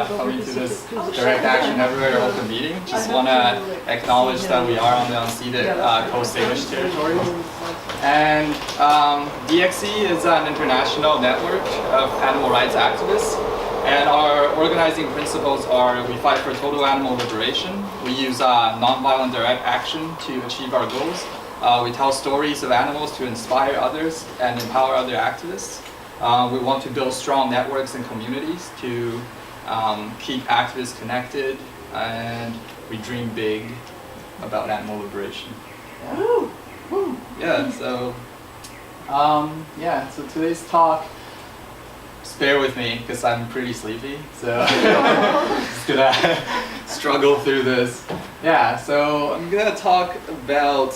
coming to this Direct Action Everywhere open meeting. Just want to acknowledge that we are on the unceded Coast Salish territory. And DxE is an international network of animal rights activists. And our organizing principles are we fight for total animal liberation. We use nonviolent direct action to achieve our goals. We tell stories of animals to inspire others and empower other activists. We want to build strong networks and communities to keep activists connected, and we dream big about animal liberation. Yeah, yeah, so today's talk, just bear with me because I'm pretty sleepy, so just gonna struggle through this. Yeah, so I'm gonna talk about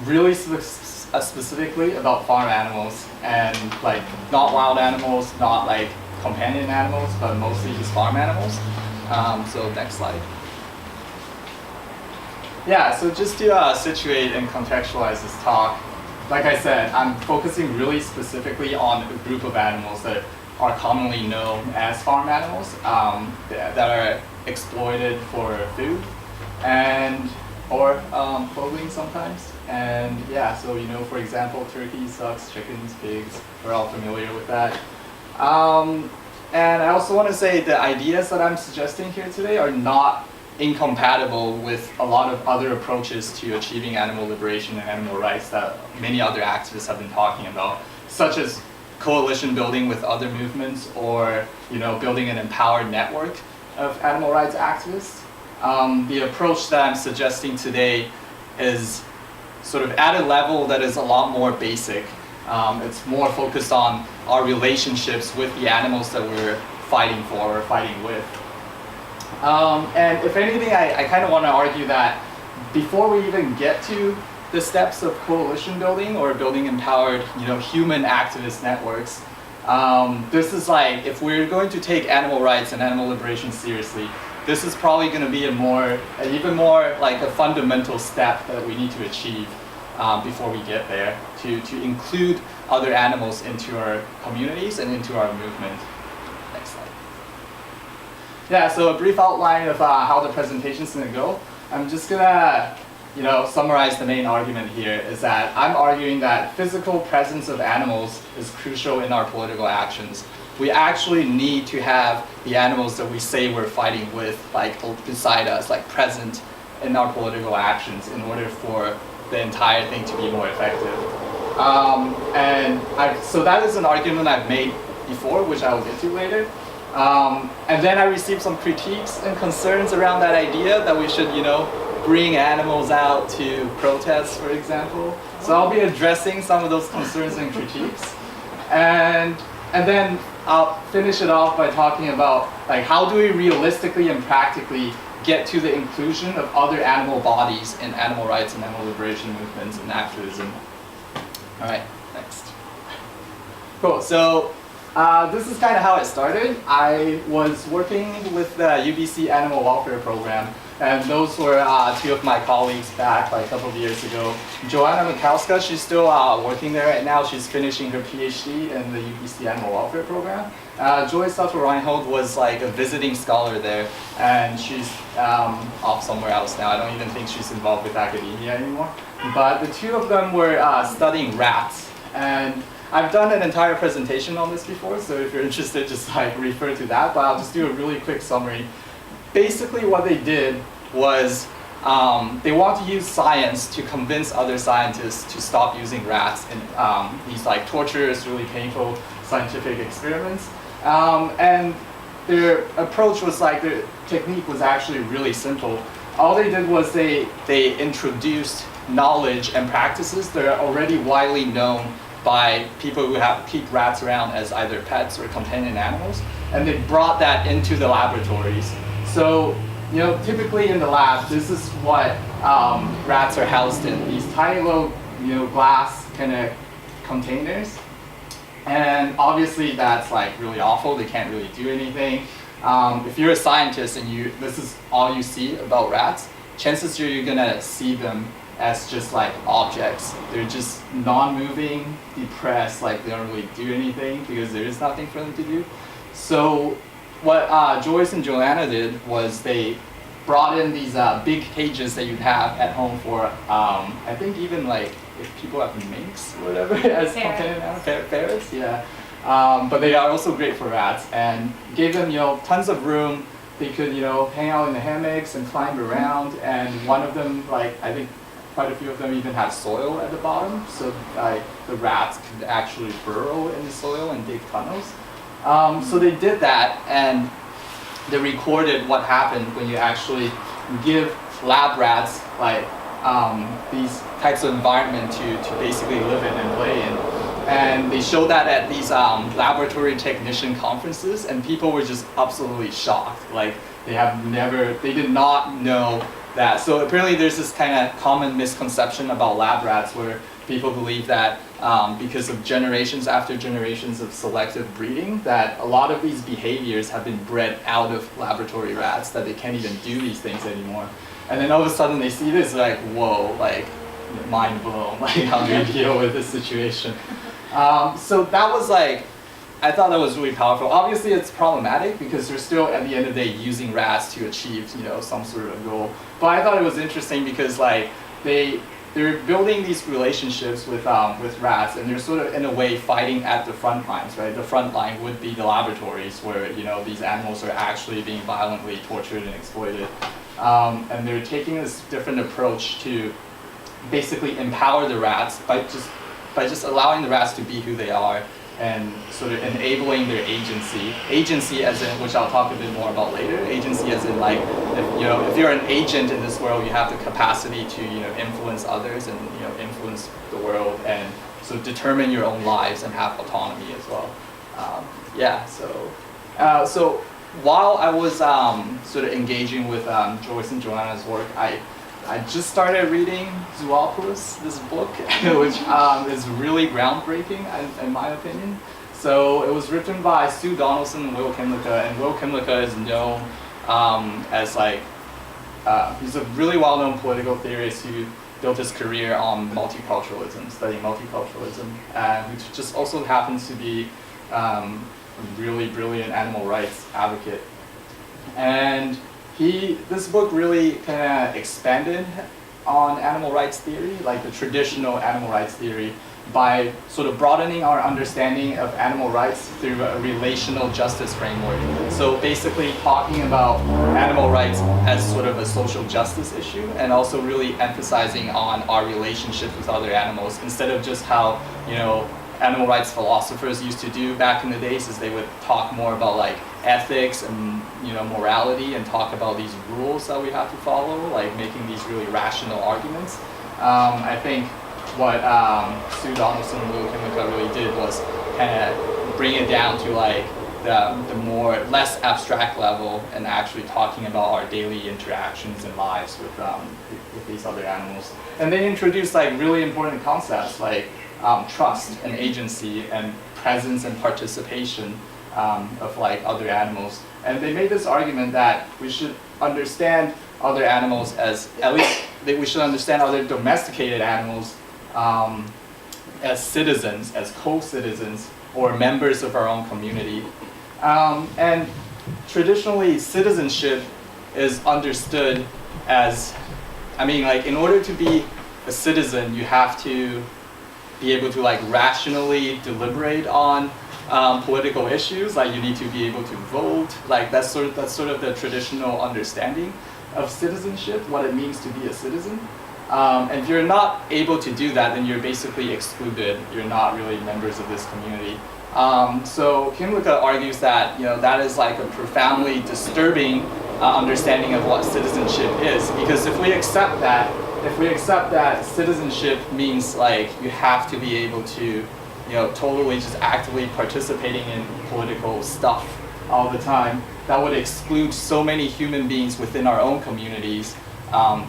really specifically about farm animals, and like not wild animals, not like companion animals, but mostly just farm animals. So next slide. Yeah, so just to situate and contextualize this talk, like I said, I'm focusing really specifically on a group of animals that are commonly known as farm animals that are exploited for food and or clothing sometimes. And yeah, so for example, turkeys, ducks, chickens, pigs, we're all familiar with that. And I also want to say the ideas that I'm suggesting here today are not incompatible with a lot of other approaches to achieving animal liberation and animal rights that many other activists have been talking about, such as coalition building with other movements, or building an empowered network of animal rights activists. The approach that I'm suggesting today is sort of at a level that is a lot more basic. It's more focused on our relationships with the animals that we're fighting for or fighting with. And if anything, I kind of want to argue that before we even get to the steps of coalition building or building empowered, human activist networks, this is like, if we're going to take animal rights and animal liberation seriously, this is probably going to be even more like a fundamental step that we need to achieve before we get there, to include other animals into our communities and into our movement. Next slide. Yeah, so a brief outline of how the presentation is going to go. I'm just going to summarize the main argument here is that I'm arguing that physical presence of animals is crucial in our political actions. We actually need to have the animals that we say we're fighting with, like beside us, like present in our political actions in order for the entire thing to be more effective. So that is an argument I've made before, which I will get to later. And then I received some critiques and concerns around that idea that we should, bring animals out to protest, for example. So I'll be addressing some of those concerns and critiques. And then I'll finish it off by talking about like how do we realistically and practically get to the inclusion of other animal bodies in animal rights and animal liberation movements and activism. All right, next. Cool, so this is kind of how it started. I was working with the UBC Animal Welfare Program, and those were two of my colleagues back like a couple of years ago. Joanna Mikowska, she's still working there right now. She's finishing her PhD in the UBC Animal Welfare Program. Joy Suttle-Reinhold was like a visiting scholar there, and she's off somewhere else now. I don't even think she's involved with academia anymore. But the two of them were studying rats, and I've done an entire presentation on this before, so if you're interested, just like refer to that, but I'll just do a really quick summary. Basically what they did was they want to use science to convince other scientists to stop using rats in these like torturous, really painful scientific experiments. And their approach was like, their technique was actually really simple. All they did was they introduced knowledge and practices that are already widely known by people who keep rats around as either pets or companion animals, and they brought that into the laboratories. So, typically in the lab, this is what rats are housed in, these tiny little, glass kind of containers. And obviously that's like really awful, they can't really do anything. If you're a scientist and this is all you see about rats, chances are you're gonna see them as just like objects. They're just non-moving, depressed, like they don't really do anything because there is nothing for them to do. So what Joyce and Joanna did was they brought in these big cages that you'd have at home for, I think even like if people have minks or whatever as companion animals, ferrets, yeah. But they are also great for rats, and gave them, tons of room. They could, hang out in the hammocks and climb around, and one of them, like, I think quite a few of them even have soil at the bottom, so like the rats could actually burrow in the soil and dig tunnels. So they did that, and they recorded what happened when you actually give lab rats like these types of environment to basically live in and play in. And they showed that at these laboratory technician conferences, and people were just absolutely shocked. Like they did not know that. So apparently there's this kind of common misconception about lab rats where people believe that because of generations after generations of selective breeding, that a lot of these behaviors have been bred out of laboratory rats, that they can't even do these things anymore. And then all of a sudden they see this, like, whoa, like, mind blown, like, how do you deal with this situation? So that was like, I thought that was really powerful. Obviously it's problematic because they're still, at the end of the day, using rats to achieve, some sort of goal. But I thought it was interesting because, like, they're building these relationships with rats, and they're sort of in a way fighting at the front lines, right? The front line would be the laboratories where these animals are actually being violently tortured and exploited, and they're taking this different approach to basically empower the rats by just allowing the rats to be who they are and sort of enabling their agency. Agency as in, which I'll talk a bit more about later, agency as in, like, if you're an agent in this world, you have the capacity to, influence others and, influence the world and so determine your own lives and have autonomy as well. So while I was sort of engaging with Joyce and Joanna's work, I just started reading Zooopolis, this book, which is really groundbreaking in my opinion. So it was written by Sue Donaldson and Will Kimlicka, and Will Kimlicka is known as like, he's a really well-known political theorist who built his career on multiculturalism, studying multiculturalism, who just also happens to be a really brilliant animal rights advocate. And this book really kind of expanded on animal rights theory, like the traditional animal rights theory, by sort of broadening our understanding of animal rights through a relational justice framework. So basically talking about animal rights as sort of a social justice issue, and also really emphasizing on our relationships with other animals, instead of just how, animal rights philosophers used to do back in the days, is they would talk more about like ethics and morality, and talk about these rules that we have to follow, like making these really rational arguments. I think what Sue Donaldson and Will Kimlicka really did was kind of bring it down to like the more less abstract level, and actually talking about our daily interactions and lives with these other animals. And they introduced like really important concepts like trust and agency and presence and participation of like other animals. And they made this argument that we should understand other animals as, at least that we should understand other domesticated animals as citizens, as co-citizens, or members of our own community. And traditionally, citizenship is understood as, in order to be a citizen, you have to be able to like rationally deliberate on political issues. Like you need to be able to vote. Like that's sort of the traditional understanding of citizenship, what it means to be a citizen. And if you're not able to do that, then you're basically excluded. You're not really members of this community. So Kimlicka argues that that is like a profoundly disturbing understanding of what citizenship is, because if we accept that citizenship means like you have to be able to totally just actively participating in political stuff all the time, that would exclude so many human beings within our own communities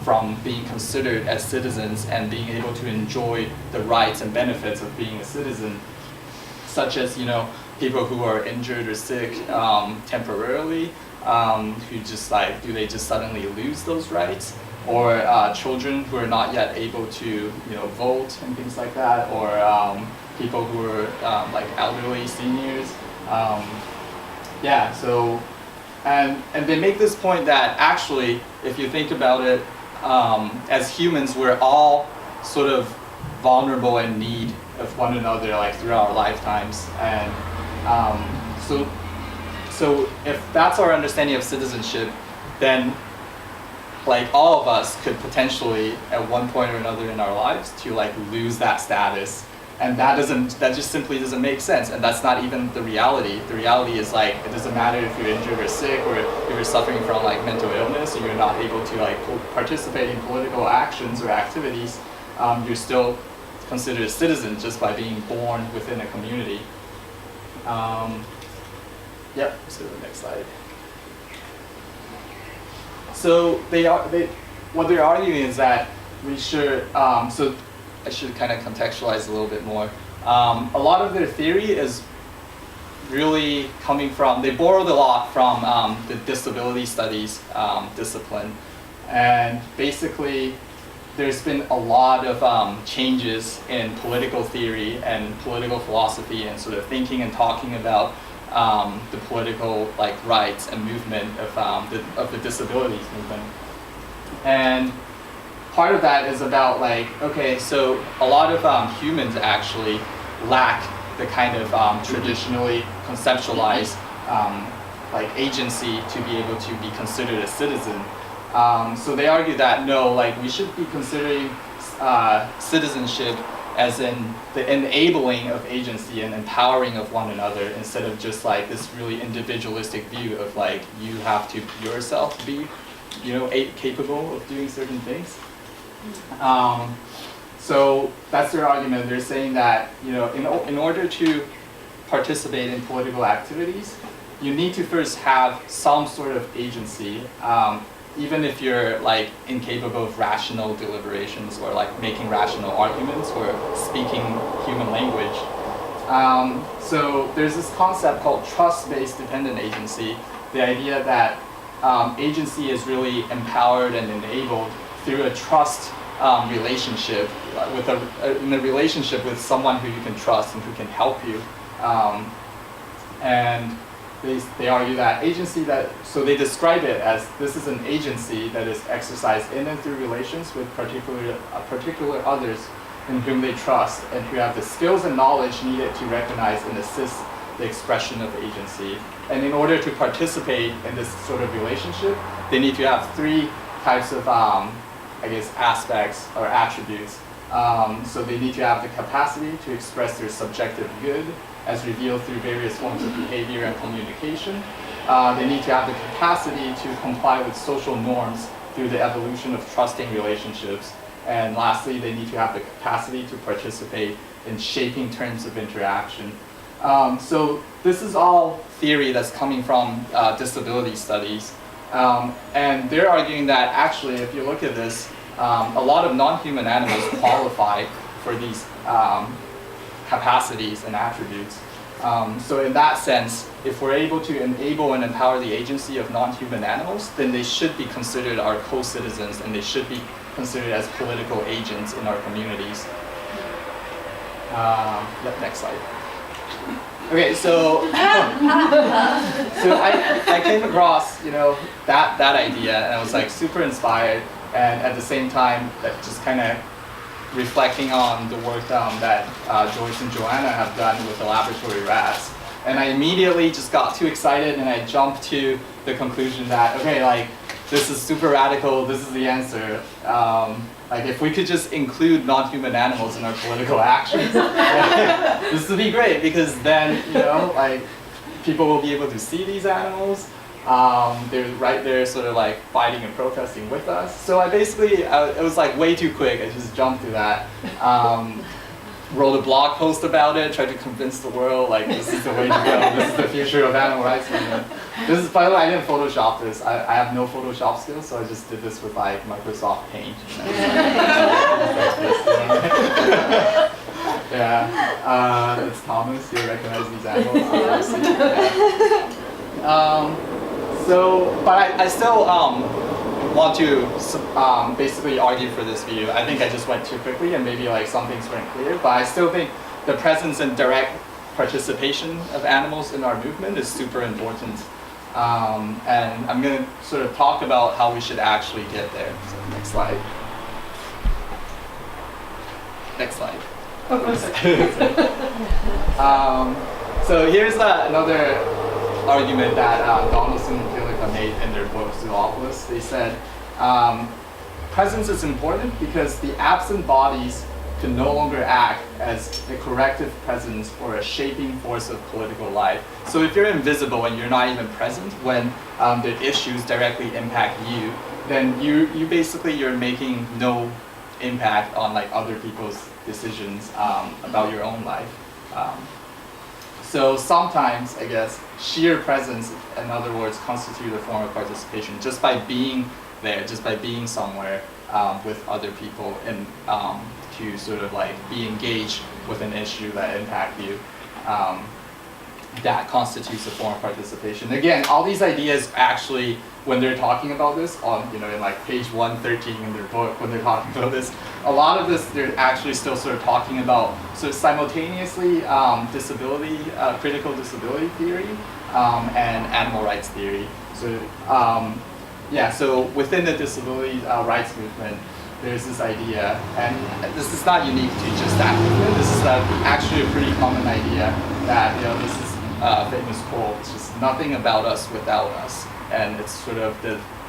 from being considered as citizens and being able to enjoy the rights and benefits of being a citizen, such as people who are injured or sick temporarily, who just like, do they just suddenly lose those rights? Or children who are not yet able to vote and things like that, or people who are like elderly seniors. So And they make this point that actually, if you think about it, as humans, we're all sort of vulnerable in need of one another, like throughout our lifetimes. And so if that's our understanding of citizenship, then like all of us could potentially at one point or another in our lives to like lose that status. And that just simply doesn't make sense. And that's not even the reality. The reality is like, it doesn't matter if you're injured or sick or if you're suffering from like mental illness and you're not able to like participate in political actions or activities, you're still considered a citizen just by being born within a community. Yep, so the next slide. So what they're arguing is that we should, so I should kind of contextualize a little bit more. A lot of their theory is really coming from, they borrowed a lot from the disability studies discipline. And basically, there's been a lot of changes in political theory and political philosophy and sort of thinking and talking about the political like rights and movement of the disabilities movement. And part of that is about like, okay, so a lot of humans actually lack the kind of traditionally conceptualized like agency to be able to be considered a citizen. So they argue that no, like we should be considering citizenship as in the enabling of agency and empowering of one another instead of just like this really individualistic view of like you have to yourself be, you know, capable of doing certain things. So that's their argument. They're saying that, you know, in order to participate in political activities, you need to first have some sort of agency, even if you're like incapable of rational deliberations or like making rational arguments or speaking human language. So there's this concept called trust-based dependent agency, the idea that agency is really empowered and enabled through a trust relationship, in a relationship with someone who you can trust and who can help you. And they argue that agency so they describe it as this is an agency that is exercised in and through relations with particular others in whom they trust and who have the skills and knowledge needed to recognize and assist the expression of agency. And in order to participate in this sort of relationship, they need to have three types of, I guess, aspects or attributes. So they need to have the capacity to express their subjective good as revealed through various forms of behavior and communication. They need to have the capacity to comply with social norms through the evolution of trusting relationships. And lastly, they need to have the capacity to participate in shaping terms of interaction. So this is all theory that's coming from disability studies. And they're arguing that actually, if you look at this, a lot of non-human animals qualify for these capacities and attributes. So in that sense, if we're able to enable and empower the agency of non-human animals, then they should be considered our co-citizens and they should be considered as political agents in our communities. Next slide. Okay, so I came across, you know, that idea and I was like super inspired, and at the same time that just kind of reflecting on the work that Joyce and Joanna have done with the laboratory rats. And I immediately just got too excited and I jumped to the conclusion that, okay, like, this is super radical, this is the answer. Like, if we could just include non-human animals in our political actions, this would be great, because then, you know, like, people will be able to see these animals. They're right there sort of like fighting and protesting with us. So I basically, it was like way too quick. I just jumped to that. Wrote a blog post about it, tried to convince the world like this is the way to go. This is the future of animal rights movement. This is, by the way, I didn't Photoshop this. I have no Photoshop skills, so I just did this with like Microsoft Paint. Yeah, it's Thomas. You recognize these animals? But I still want to basically argue for this view. I think I just went too quickly and maybe like some things weren't clear, but I still think the presence and direct participation of animals in our movement is super important. And I'm going to sort of talk about how we should actually get there. So next slide. Next slide. So here's another argument that Donaldson and Killick made in their book Zooopolis. They said presence is important because the absent bodies can no longer act as a corrective presence or a shaping force of political life. So if you're invisible and you're not even present when the issues directly impact you, then you're making no impact on like other people's decisions about your own life. So sometimes, I guess, sheer presence, in other words, constitute a form of participation just by being there, just by being somewhere with other people and to sort of like be engaged with an issue that impact you. That constitutes a form of participation. Again, all these ideas actually, when they're talking about this on, in like page 113 in their book, when they're talking about this, a lot of this they're actually still sort of talking about sort of simultaneously disability, critical disability theory, and animal rights theory. So so within the disability rights movement, there's this idea, and this is not unique to just that movement. This is actually a pretty common idea that this is a famous quote. It's just nothing about us without us, and it's sort of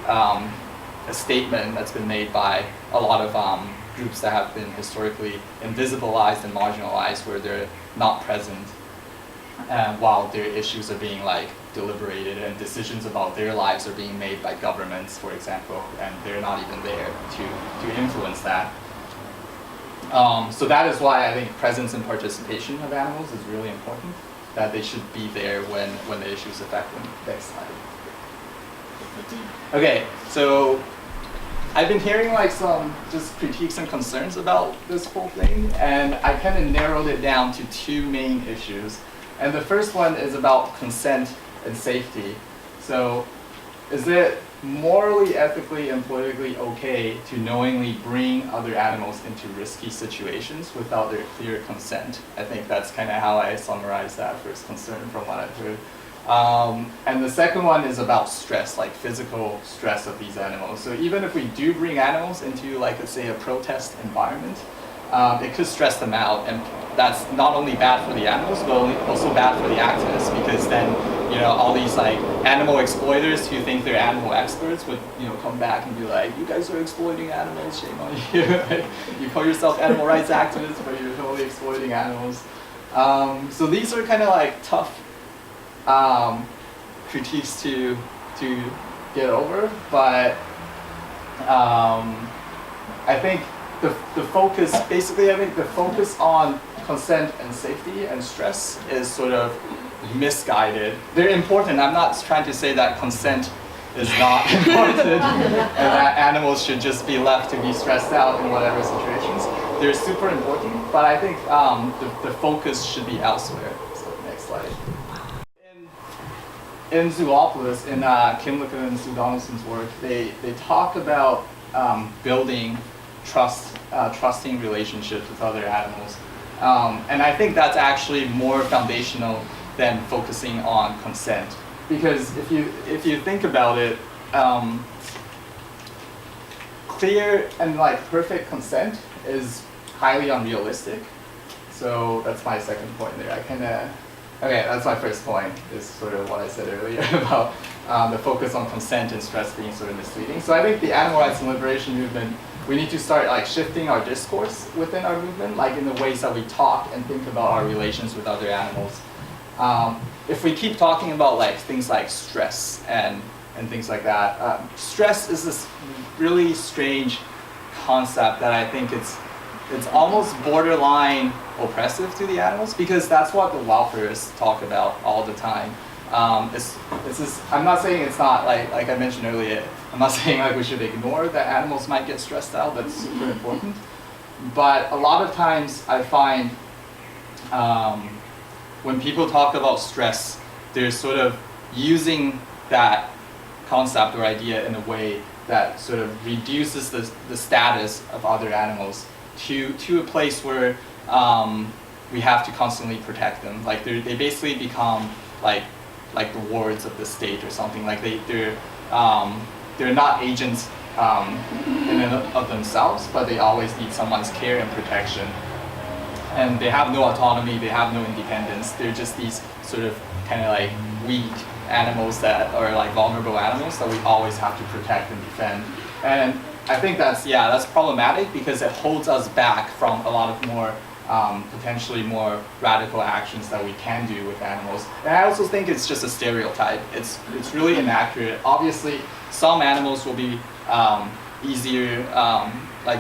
a statement that's been made by a lot of groups that have been historically invisibilized and marginalized, where they're not present, while their issues are being like deliberated and decisions about their lives are being made by governments, for example, and they're not even there to influence that. So that is why I think presence and participation of animals is really important, that they should be there when the issues affect them. Next slide. Okay, so I've been hearing like some just critiques and concerns about this whole thing, and I kind of narrowed it down to two main issues. And the first one is about consent and safety. So is it morally, ethically, and politically okay to knowingly bring other animals into risky situations without their clear consent? I think that's kind of how I summarize that first concern from what I've heard. And the second one is about stress, like physical stress of these animals. So even if we do bring animals into, like, let's say, a protest environment, it could stress them out, and that's not only bad for the animals, but also bad for the activists, because then, all these like animal exploiters who think they're animal experts would, come back and be like, you guys are exploiting animals, shame on you. Like, you call yourself animal rights activists, but you're totally exploiting animals. So these are kind of like tough critiques to get over, but I think the focus, basically, I think the focus on consent and safety and stress is sort of misguided. They're important. I'm not trying to say that consent is not important and that animals should just be left to be stressed out in whatever situations. They're super important, but I think the focus should be elsewhere. So next slide. In Zooopolis, in Kim Licken and Sue Donaldson's work, they talk about building trusting relationships with other animals. And I think that's actually more foundational than focusing on consent. Because if you think about it, clear and like perfect consent is highly unrealistic. So that's my second point there. Okay, that's my first point, is sort of what I said earlier about the focus on consent and stress being sort of misleading. So I think the animal rights and liberation movement, we need to start like shifting our discourse within our movement, like in the ways that we talk and think about our relations with other animals. If we keep talking about like things like stress and things like that, stress is this really strange concept that I think it's almost borderline oppressive to the animals, because that's what the welfareists talk about all the time. I'm not saying it's not, like I mentioned earlier, I'm not saying like we should ignore that animals might get stressed out. That's super important. But a lot of times I find when people talk about stress, they're sort of using that concept or idea in a way that sort of reduces the status of other animals to a place where we have to constantly protect them. Like they basically become like like the wards of the state or something. Like they're not agents in and of themselves, but they always need someone's care and protection. And they have no autonomy, they have no independence. They're just these sort of kind of like weak animals that are like vulnerable animals that we always have to protect and defend. And I think that's problematic because it holds us back from a lot of more potentially more radical actions that we can do with animals. And I also think it's just a stereotype. It's really inaccurate. Obviously, some animals will be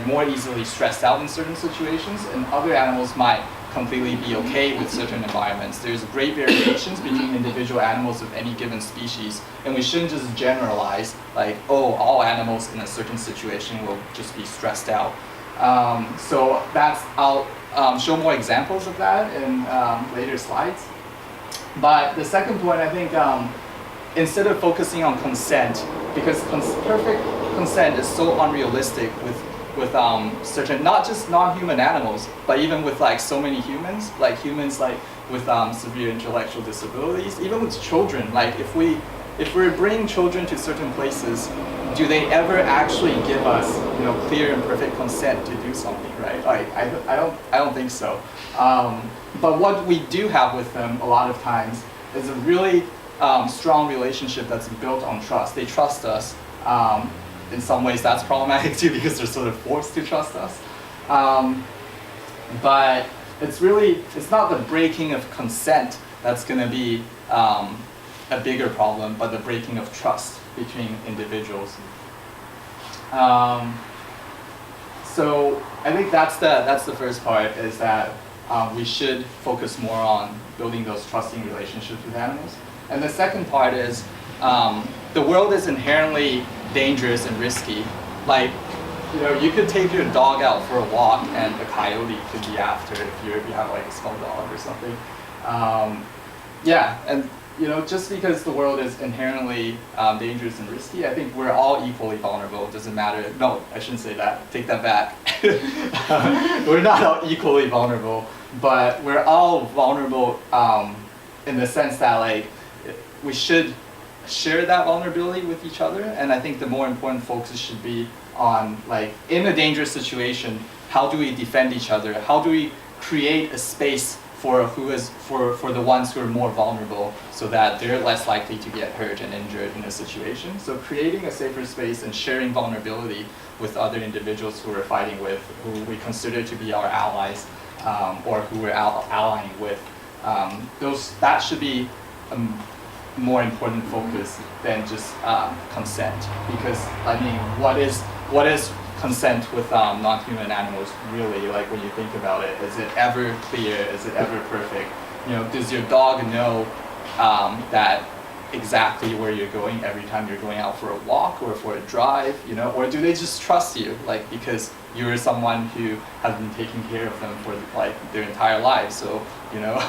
more easily stressed out in certain situations, and other animals might completely be okay with certain environments. There's great variations between individual animals of any given species, and we shouldn't just generalize like, oh, all animals in a certain situation will just be stressed out. So I'll show more examples of that in later slides. But the second point, I think, instead of focusing on consent, because perfect consent is so unrealistic with certain, not just non-human animals, but even with like so many humans, like with severe intellectual disabilities, even with children. Like if we bring children to certain places, do they ever actually give us, clear and perfect consent to do something, right? Like I don't think so. But what we do have with them a lot of times is a really strong relationship that's built on trust. They trust us. In some ways that's problematic too because they're sort of forced to trust us. But it's not the breaking of consent that's going to be a bigger problem, but the breaking of trust between individuals. So I think that's the first part, is that we should focus more on building those trusting relationships with animals. And the second part is the world is inherently dangerous and risky. Like, you could take your dog out for a walk and a coyote could be after it if you have like a small dog or something. And just because the world is inherently dangerous and risky, I think we're all equally vulnerable. It doesn't matter. No, I shouldn't say that. Take that back. We're not all equally vulnerable, but we're all vulnerable in the sense that like we should share that vulnerability with each other. And I think the more important focus should be on, like, in a dangerous situation, how do we defend each other? How do we create a space for the ones who are more vulnerable so that they're less likely to get hurt and injured in a situation? So creating a safer space and sharing vulnerability with other individuals who we're fighting with, who we consider to be our allies, or who we're allying with, that should be more important focus than just consent. Because I mean, what is consent with non-human animals really? Like, when you think about it, is it ever clear? Is it ever perfect? Does your dog know that exactly where you're going every time you're going out for a walk or for a drive? Or do they just trust you, like, because you're someone who has been taking care of them for like their entire lives? So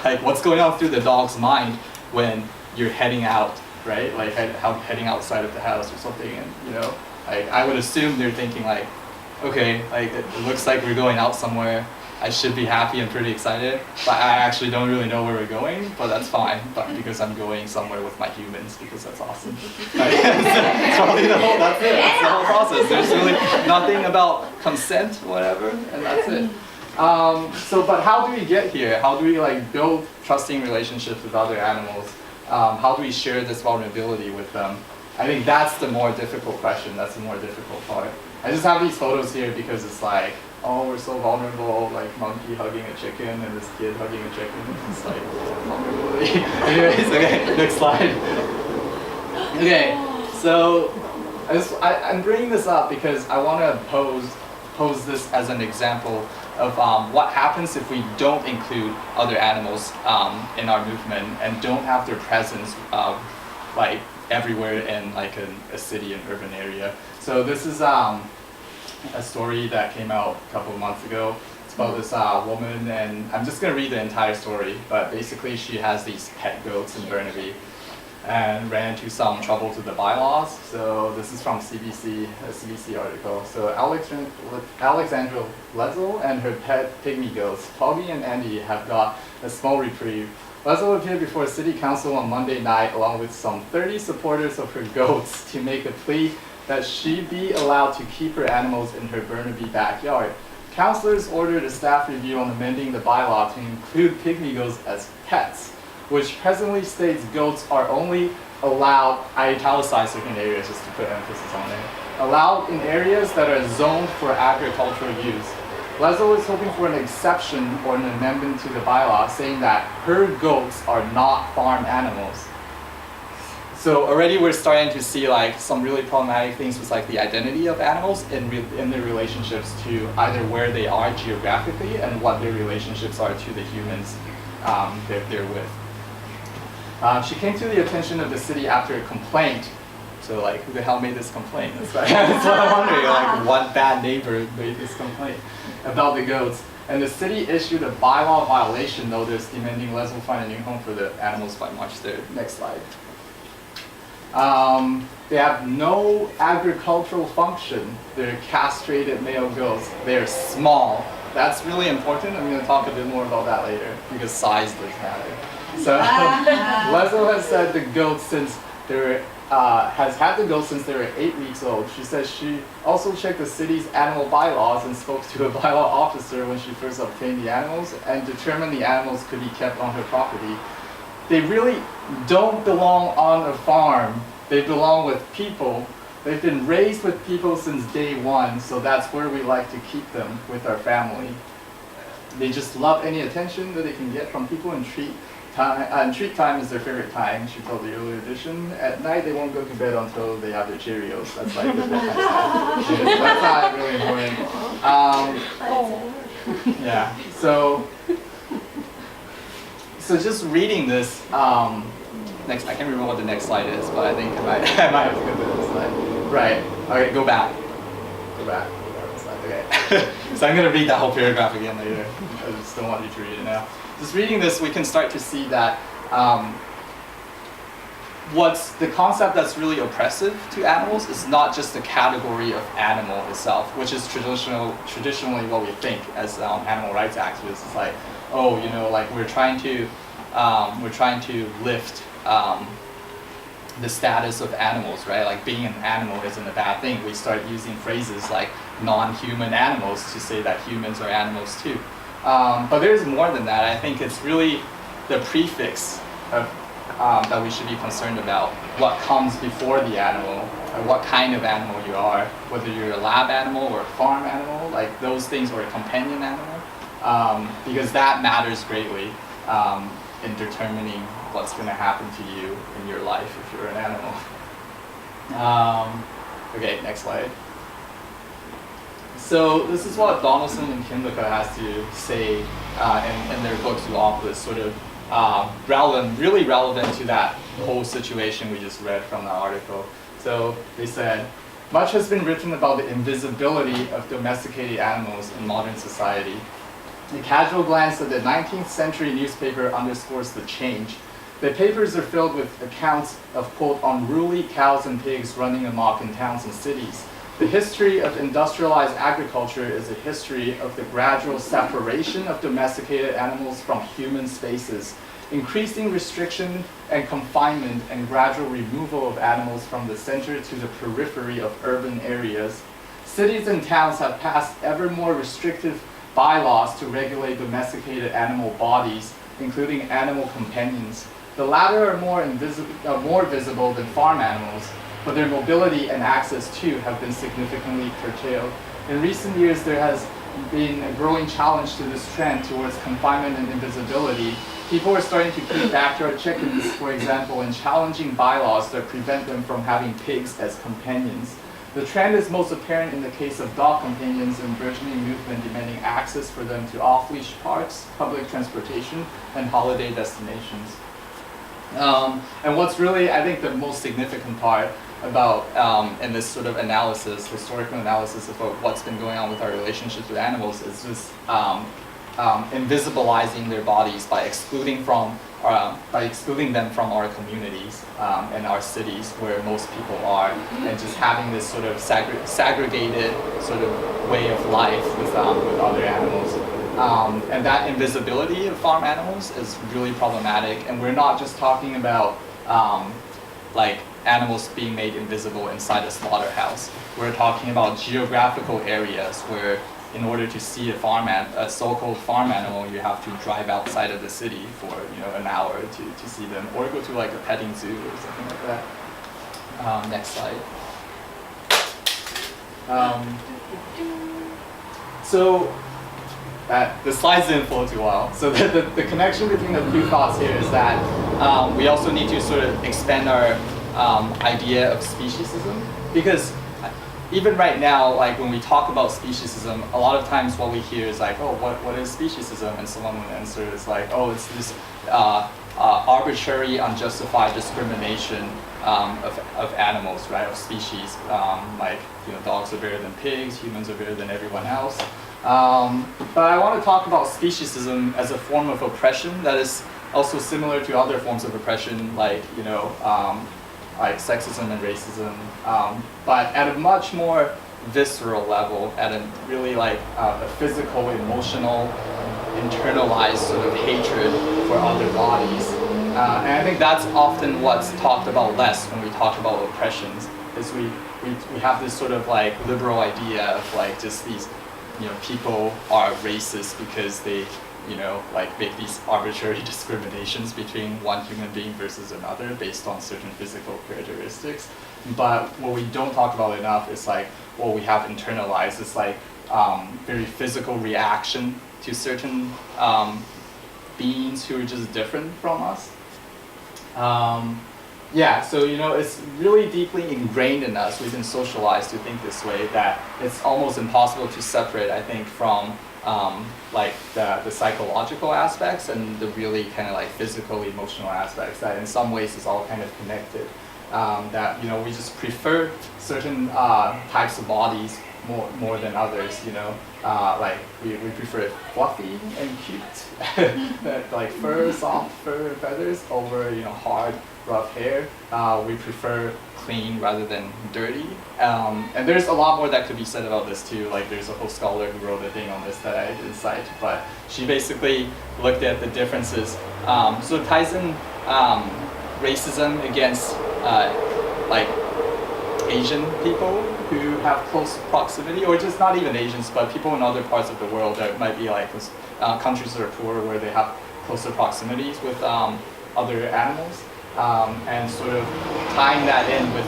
like, what's going on through the dog's mind when you're heading out, right? Like heading outside of the house or something, and like, I would assume they're thinking like, okay, like it looks like we're going out somewhere. I should be happy and pretty excited, but I actually don't really know where we're going, but that's fine, but because I'm going somewhere with my humans, because that's awesome. Right? That's it, that's the whole process. There's really nothing about consent, whatever, and that's it. But how do we get here? How do we like build trusting relationships with other animals? How do we share this vulnerability with them? I think that's the more difficult question. That's the more difficult part. I just have these photos here because it's like, oh, we're so vulnerable, like monkey hugging a chicken and this kid hugging a chicken. It's like vulnerability. Anyways, okay, next slide. Okay, so I'm bringing this up because I want to pose this as an example of what happens if we don't include other animals in our movement and don't have their presence like everywhere in like a city and urban area. So this is a story that came out a couple of months ago. It's about this woman, and I'm just going to read the entire story, but basically she has these pet goats in Burnaby and ran into some trouble with the bylaws. So this is from a CBC article. So Alexandra Letzel and her pet pygmy goats, Poggy and Andy, have got a small reprieve Leslie appeared before City Council on Monday night along with some 30 supporters of her goats to make a plea that she be allowed to keep her animals in her Burnaby backyard. Councillors ordered a staff review on amending the bylaw to include pygmy goats as pets, which presently states goats are only allowed, I italicized certain areas just to put emphasis on it, allowed in areas that are zoned for agricultural use. Leslie was hoping for an exception or an amendment to the bylaw saying that her goats are not farm animals. So already we're starting to see like some really problematic things with like the identity of animals in their relationships to either where they are geographically and what their relationships are to the humans they're with. She came to the attention of the city after a complaint. So like, who the hell made this complaint? That's what I'm wondering, like what bad neighbor made this complaint about the goats. And the city issued a bylaw violation notice demanding Leslie find a new home for the animals by March 3rd. Next slide. They have no agricultural function. They're castrated male goats. They're small. That's really important. I'm going to talk a bit more about that later because size does matter. So Leslie has said the goats since they were has had the goats since they were 8 weeks old. She says she also checked the city's animal bylaws and spoke to a bylaw officer when she first obtained the animals and determined the animals could be kept on her property. They really don't belong on a farm. They belong with people. They've been raised with people since day one, so that's where we like to keep them with our family. They just love any attention that they can get from people and treat time is their favorite time, she told the earlier edition. At night, they won't go to bed until they have their Cheerios. That's like the bedtime stuff. That's not really important. Yeah, so just reading this, next, I can't remember what the next slide is, but I think I might have to go to this slide. Right, okay, go back. Okay. So I'm going to read that whole paragraph again later. I just don't want you to read it now. Just reading this, we can start to see that what's the concept that's really oppressive to animals is not just the category of animal itself, which is traditionally what we think as animal rights activists. It's like, oh, you know, like we're trying to lift the status of animals, right? Like being an animal isn't a bad thing. We start using phrases like non-human animals to say that humans are animals too. But there's more than that. I think it's really the prefix of, that we should be concerned about. What comes before the animal, or what kind of animal you are, whether you're a lab animal or a farm animal, like those things, or a companion animal, because that matters greatly in determining what's going to happen to you in your life if you're an animal. Okay, next slide. So this is what Donaldson and Kinlica has to say in their book Zooopolis, sort of really relevant to that whole situation we just read from the article. So they said, much has been written about the invisibility of domesticated animals in modern society. A casual glance at the 19th century newspaper underscores the change. The papers are filled with accounts of, quote, unruly cows and pigs running amok in towns and cities. The history of industrialized agriculture is a history of the gradual separation of domesticated animals from human spaces, increasing restriction and confinement, and gradual removal of animals from the center to the periphery of urban areas. Cities and towns have passed ever more restrictive bylaws to regulate domesticated animal bodies, including animal companions. The latter are more visible than farm animals, but their mobility and access too have been significantly curtailed. In recent years, there has been a growing challenge to this trend towards confinement and invisibility. People are starting to keep backyard chickens, for example, and challenging bylaws that prevent them from having pigs as companions. The trend is most apparent in the case of dog companions and burgeoning movement demanding access for them to off-leash parks, public transportation, and holiday destinations. And what's really, I think, the most significant part about in this sort of analysis, historical analysis of what's been going on with our relationships with animals is just invisibilizing their bodies by excluding them from our communities and our cities where most people are, and just having this sort of segregated sort of way of life with other animals. And that invisibility of farm animals is really problematic. And we're not just talking about like animals being made invisible inside a slaughterhouse. We're talking about geographical areas where in order to see a so-called farm animal, you have to drive outside of the city for an hour to see them, or go to like a petting zoo or something like that. Next slide. So the slides didn't flow too well. So the connection between the two thoughts here is that we also need to sort of expand our idea of speciesism, because even right now, like when we talk about speciesism, a lot of times what we hear is like, oh, what is speciesism? And someone would answer is like, oh, it's this arbitrary, unjustified discrimination of animals, right, of species. Like, dogs are better than pigs, humans are better than everyone else. But I want to talk about speciesism as a form of oppression that is also similar to other forms of oppression, like, like sexism and racism, but at a much more visceral level, at a really like a physical, emotional, internalized sort of hatred for other bodies. And I think that's often what's talked about less when we talk about oppressions, is we have this sort of like liberal idea of like just these, people are racist because they like make these arbitrary discriminations between one human being versus another based on certain physical characteristics. But what we don't talk about enough is like what we have internalized is like very physical reaction to certain beings who are just different from us. Yeah, so it's really deeply ingrained in us. We've been socialized to think this way, that it's almost impossible to separate, I think, from like the psychological aspects and the really kind of like physical, emotional aspects, that in some ways is all kind of connected. That we just prefer certain types of bodies more than others. Like we prefer it fluffy and cute, like fur, soft fur, feathers over hard, rough hair. We prefer clean rather than dirty. And there's a lot more that could be said about this too. Like there's a whole scholar who wrote a thing on this that I didn't cite, but she basically looked at the differences. So it ties in racism against like Asian people who have close proximity, or just not even Asians, but people in other parts of the world that might be like countries that are poor where they have closer proximities with other animals. And sort of tying that in with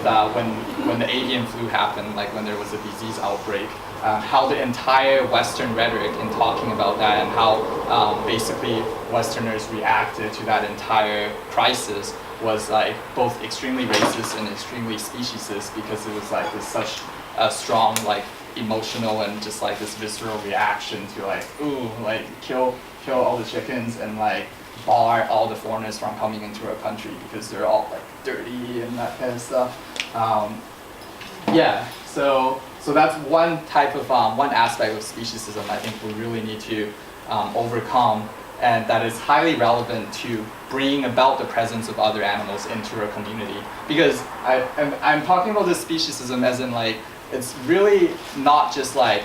when the avian flu happened, like when there was a disease outbreak, how the entire Western rhetoric in talking about that and how basically Westerners reacted to that entire crisis was like both extremely racist and extremely speciesist, because it was like this such a strong like emotional and just like this visceral reaction to like, ooh, like kill all the chickens and like bar all the foreigners from coming into our country because they're all like dirty and that kind of stuff. Yeah, so that's one type of one aspect of speciesism I think we really need to overcome, and that is highly relevant to bringing about the presence of other animals into our community. Because I'm talking about this speciesism as in like, it's really not just like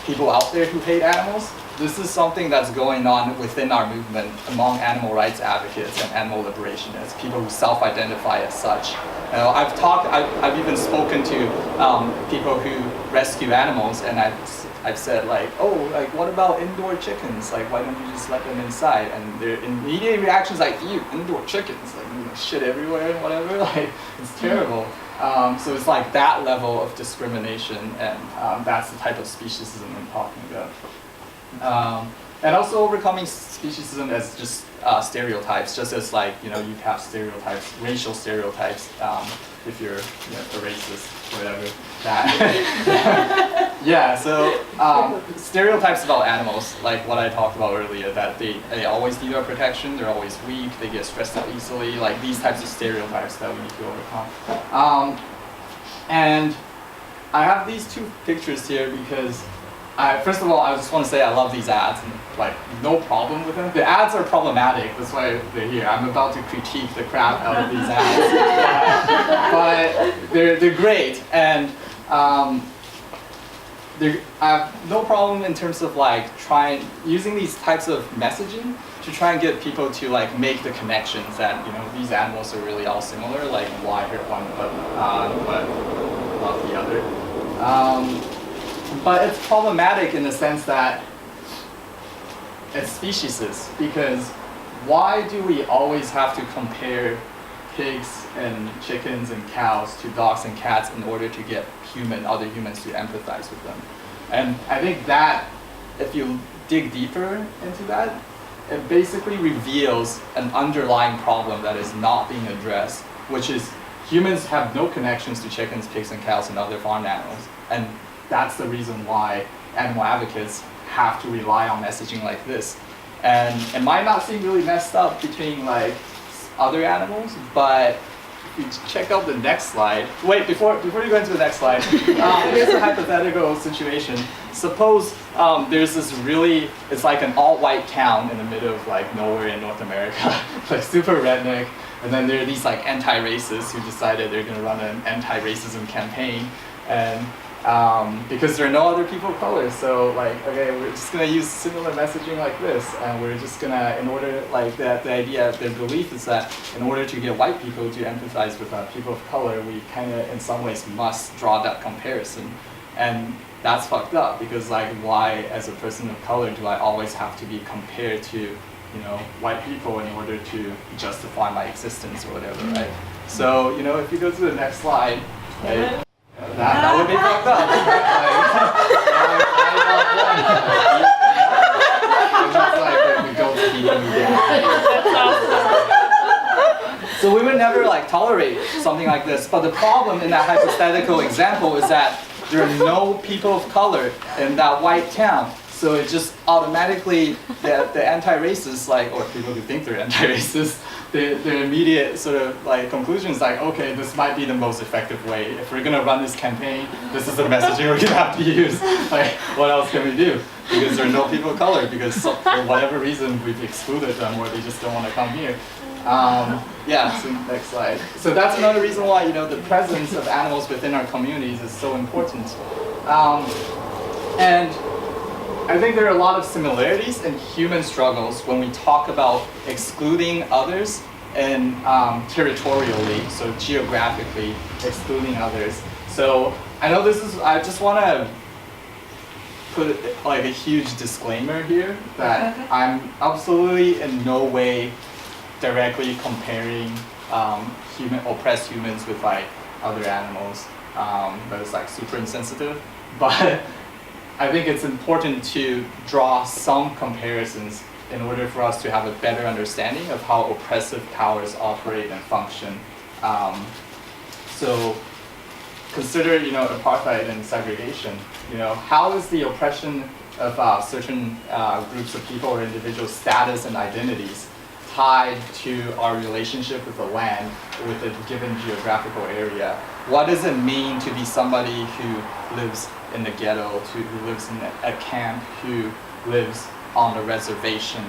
people out there who hate animals. This is something that's going on within our movement among animal rights advocates and animal liberationists, people who self-identify as such. I've even spoken to people who rescue animals, and I've said like, oh, like what about indoor chickens? Like why don't you just let them inside? And their immediate reactions like, ew, indoor chickens, like shit everywhere and whatever. Like it's terrible. So it's like that level of discrimination, and that's the type of speciesism I'm talking about. And also overcoming speciesism as just stereotypes, just as like, you have stereotypes, racial stereotypes, if you're a racist or whatever. Yeah, so stereotypes about animals, like what I talked about earlier, that they always need our protection, they're always weak, they get stressed out easily, like these types of stereotypes that we need to overcome. And I have these two pictures here because first of all, I just want to say I love these ads, and like no problem with them. The ads are problematic, that's why they're here. I'm about to critique the crap out of these ads, but they're great. And I have no problem in terms of like using these types of messaging to try and get people to like make the connections that these animals are really all similar, like why hurt one but love the other. But it's problematic in the sense that it's speciesist, because why do we always have to compare pigs and chickens and cows to dogs and cats in order to get other humans to empathize with them? And I think that if you dig deeper into that, it basically reveals an underlying problem that is not being addressed, which is humans have no connections to chickens, pigs, and cows and other farm animals. And that's the reason why animal advocates have to rely on messaging like this. And it might not seem really messed up between like other animals, but if you check out the next slide. Wait, before you go into the next slide, here's a hypothetical situation. Suppose there's this it's like an all-white town in the middle of like nowhere in North America, like super redneck, and then there are these like anti-racists who decided they're gonna run an anti-racism campaign, and because there are no other people of color, so like, okay, we're just gonna use similar messaging like this, and we're just gonna, in order, like the belief is that in order to get white people to empathize with people of color, we kind of, in some ways, must draw that comparison, and that's fucked up, because like, why, as a person of color, do I always have to be compared to, white people in order to justify my existence or whatever, right? So, if you go to the next slide, right? That would be fucked up. So we would never like tolerate something like this. But the problem in that hypothetical example is that there are no people of color in that white town. So it just automatically, the anti-racists, like, or people who think they're anti-racist, their immediate sort of like conclusion is like, okay, this might be the most effective way. If we're gonna run this campaign, this is the messaging we're gonna have to use. Like, what else can we do? Because there are no people of color, because for whatever reason we've excluded them, or they just don't want to come here. Yeah, so next slide. So that's another reason why, the presence of animals within our communities is so important. And I think there are a lot of similarities in human struggles when we talk about excluding others and territorially, so geographically excluding others. So I know I just want to put like a huge disclaimer here that I'm absolutely in no way directly comparing oppressed humans with like other animals. That is like super insensitive, but I think it's important to draw some comparisons in order for us to have a better understanding of how oppressive powers operate and function. So consider, apartheid and segregation. How is the oppression of certain groups of people or individual status and identities tied to our relationship with the land, with a given geographical area? What does it mean to be somebody who lives in the ghetto, who lives in a camp, who lives on a reservation,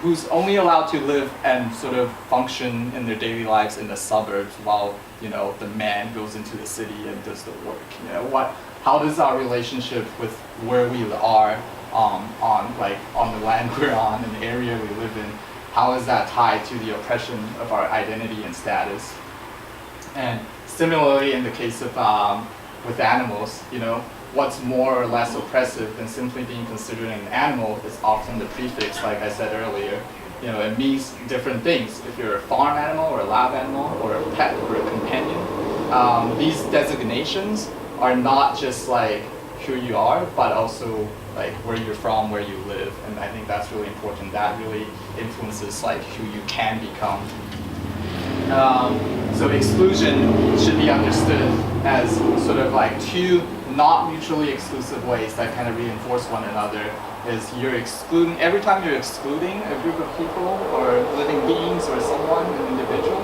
who's only allowed to live and sort of function in their daily lives in the suburbs while the man goes into the city and does the work? How does our relationship with where we are on the land we're on, in the area we live in, how is that tied to the oppression of our identity and status? And similarly, in the case of with animals, what's more or less oppressive than simply being considered an animal is often the prefix, like I said earlier. It means different things. If you're a farm animal or a lab animal or a pet or a companion, these designations are not just like who you are, but also like where you're from, where you live. And I think that's really important. That really influences like who you can become. So exclusion should be understood as sort of like two not mutually exclusive ways that kind of reinforce one another. Is you're excluding, every time you're excluding a group of people or living beings or someone, an individual,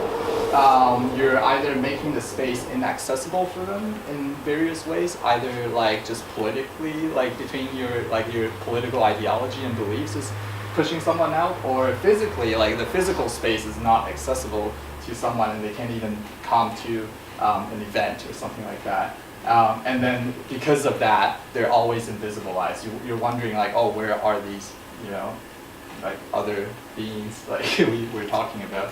you're either making the space inaccessible for them in various ways, either like just politically, like between your political ideology and beliefs is pushing someone out, or physically, like the physical space is not accessible to someone and they can't even come to an event or something like that. And then because of that, they're always invisibilized. You're wondering like, oh, where are these, like other beings like we're talking about?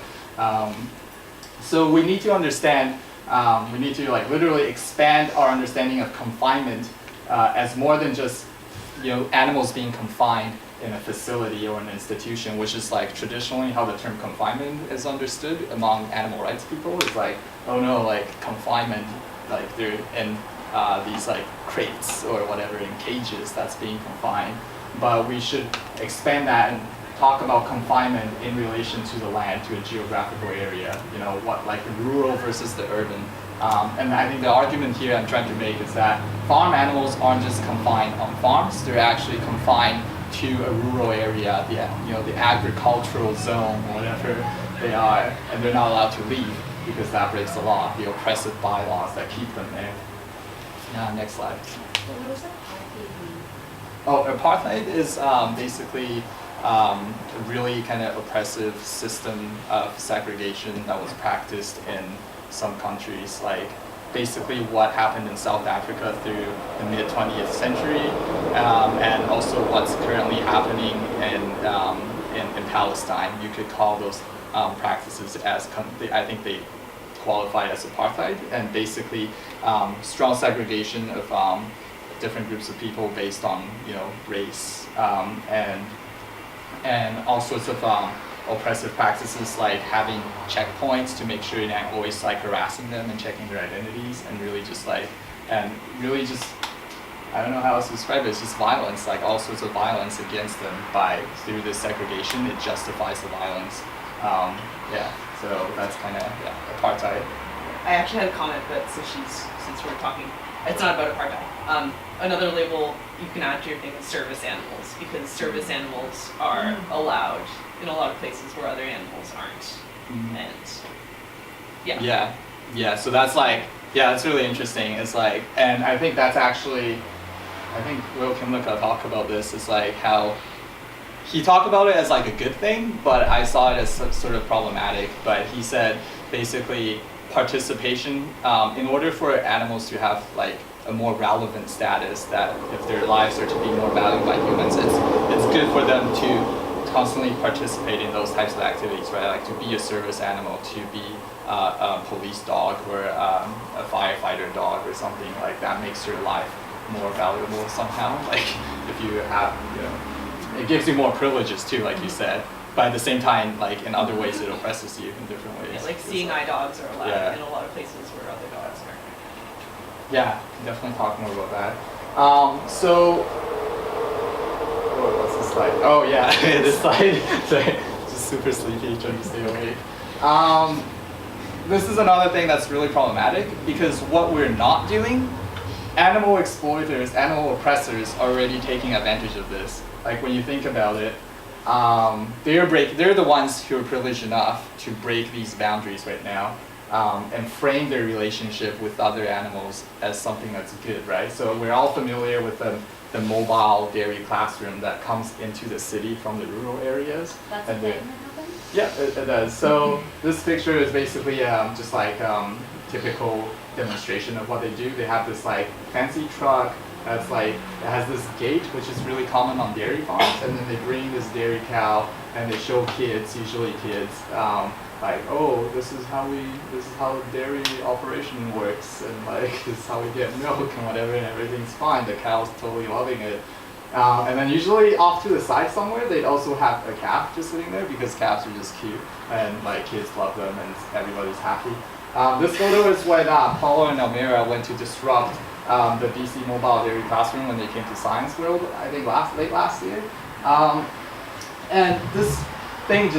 So we need to understand, we need to like literally expand our understanding of confinement as more than just animals being confined in a facility or an institution, which is like traditionally how the term confinement is understood among animal rights people. It's like, oh no, like confinement, like they're in these like crates or whatever, in cages, that's being confined. But we should expand that and talk about confinement in relation to the land, to a geographical area, what like the rural versus the urban. And I think the argument here I'm trying to make is that farm animals aren't just confined on farms, they're actually confined to a rural area, the agricultural zone, whatever they are, and they're not allowed to leave because that breaks the law, the oppressive bylaws that keep them there. Next slide. What does apartheid mean? Oh, apartheid is basically a really kind of oppressive system of segregation that was practiced in some countries, like basically what happened in South Africa through the mid-20th century, and also what's currently happening in Palestine. You could call those practices as, I think they qualify as apartheid, and basically strong segregation of different groups of people based on race, and all sorts of oppressive practices like having checkpoints to make sure you're not always like harassing them and checking their identities, and really just I don't know how else to describe it, it's just violence, like all sorts of violence against them through this segregation. It justifies the violence. So that's kind of apartheid. I actually had a comment, but since we're talking, it's not about apartheid. Another label you can add to your thing is service animals, because service animals are allowed in a lot of places where other animals aren't. And so that's like, that's really interesting. It's like, and I think that's actually, I think Will Kimlicka talked about this, is like how he talked about it as like a good thing, but I saw it as sort of problematic. But he said basically participation, in order for animals to have like a more relevant status, that if their lives are to be more valued by humans, it's good for them to constantly participate in those types of activities, right? Like to be a service animal, to be a police dog or a firefighter dog or something like that makes your life more valuable somehow. Like if you have, it gives you more privileges too, like you said. But at the same time, like in other ways, it oppresses you in different ways. Yeah, like seeing eye dogs are allowed in a lot of places where other dogs aren't. Yeah, definitely talk more about that. What's this slide? Oh yeah, this slide. Sorry, just super sleepy, trying to stay awake. This is another thing that's really problematic, because what we're not doing, animal exploiters, animal oppressors are already taking advantage of this. Like when you think about it, they're the ones who are privileged enough to break these boundaries right now, and frame their relationship with other animals as something that's good, right? So we're all familiar with the mobile dairy classroom that comes into the city from the rural areas. That's a thing that happens? Yeah, it does. So this picture is basically just like typical demonstration of what they do. They have this like fancy truck that's like, it has this gate, which is really common on dairy farms, and then they bring this dairy cow and they show kids, usually kids, like, oh, this is how dairy operation works, and like this is how we get milk and whatever, and everything's fine. The cow's totally loving it. And then usually off to the side somewhere, they'd also have a calf just sitting there, because calves are just cute and like kids love them and everybody's happy. This photo is when Paula and Elmira went to disrupt the BC Mobile Dairy Classroom when they came to Science World, I think late last year. And this thing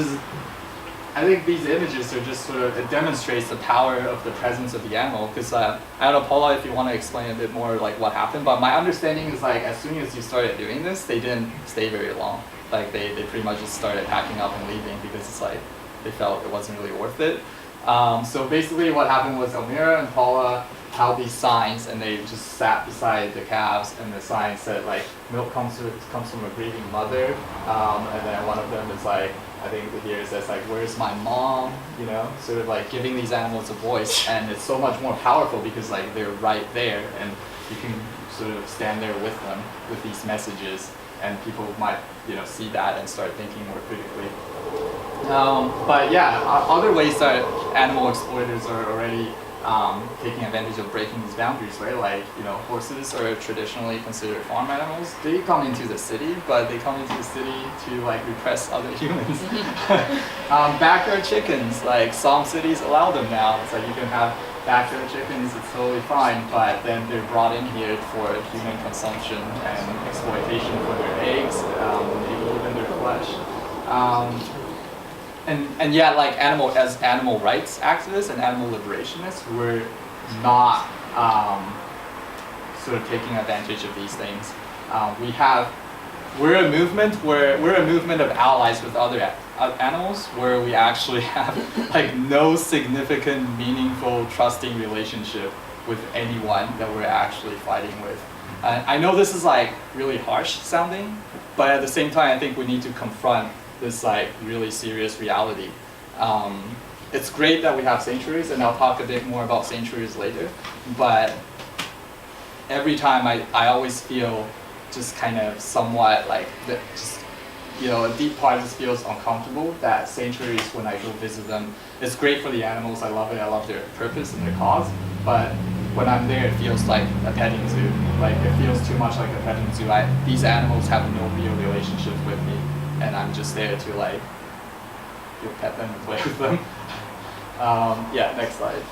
I think these images are just sort of, it demonstrates the power of the presence of the animal, because I don't know, Paula, if you want to explain a bit more like what happened, but my understanding is like as soon as you started doing this, they didn't stay very long. Like they pretty much just started packing up and leaving, because it's like they felt it wasn't really worth it. So basically what happened was Elmira and Paula held these signs, and they just sat beside the calves, and the sign said like, milk comes from a grieving mother, and then one of them is like, I think here it says like, where's my mom? You know, sort of like giving these animals a voice, and it's so much more powerful because like they're right there, and you can sort of stand there with them with these messages, and people might, you know, see that and start thinking more critically. But yeah, other ways that animal exploiters are already taking advantage of breaking these boundaries, right? Like, you know, horses are traditionally considered farm animals. They come into the city, but they come into the city to like repress other humans. Backyard chickens, like some cities allow them now. It's like you can have backyard chickens, it's totally fine, but then they're brought in here for human consumption and exploitation for their eggs, maybe even their flesh. And yeah, like as animal rights activists and animal liberationists, we're not sort of taking advantage of these things. We're a movement of allies with other animals, where we actually have like no significant, meaningful, trusting relationship with anyone that we're actually fighting with. I know this is like really harsh sounding, but at the same time, I think we need to confront this like really serious reality. It's great that we have sanctuaries, and I'll talk a bit more about sanctuaries later, but every time I always feel just kind of somewhat like, just, you know, a deep part of this feels uncomfortable that sanctuaries, when I go visit them, it's great for the animals, I love it, I love their purpose and their cause, but when I'm there it feels like a petting zoo. Like it feels too much like a petting zoo. These animals have no real relationship with me, and I'm just there to like, pet them and play with them. Yeah, next slide.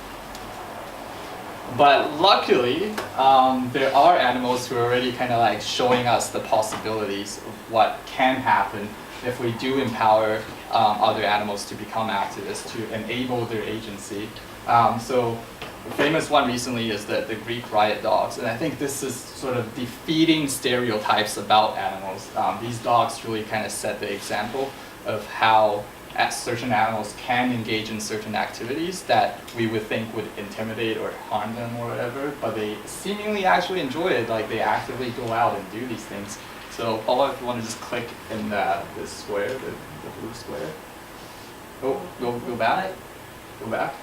But luckily, there are animals who are already kind of like showing us the possibilities of what can happen if we do empower other animals to become activists, to enable their agency. So the famous one recently is the Greek Riot dogs, and I think this is sort of defeating stereotypes about animals. These dogs really kind of set the example of how certain animals can engage in certain activities that we would think would intimidate or harm them or whatever, but they seemingly actually enjoy it. Like they actively go out and do these things. So Paula, if you want to just click in this square, the blue square. Oh, go back. Go back.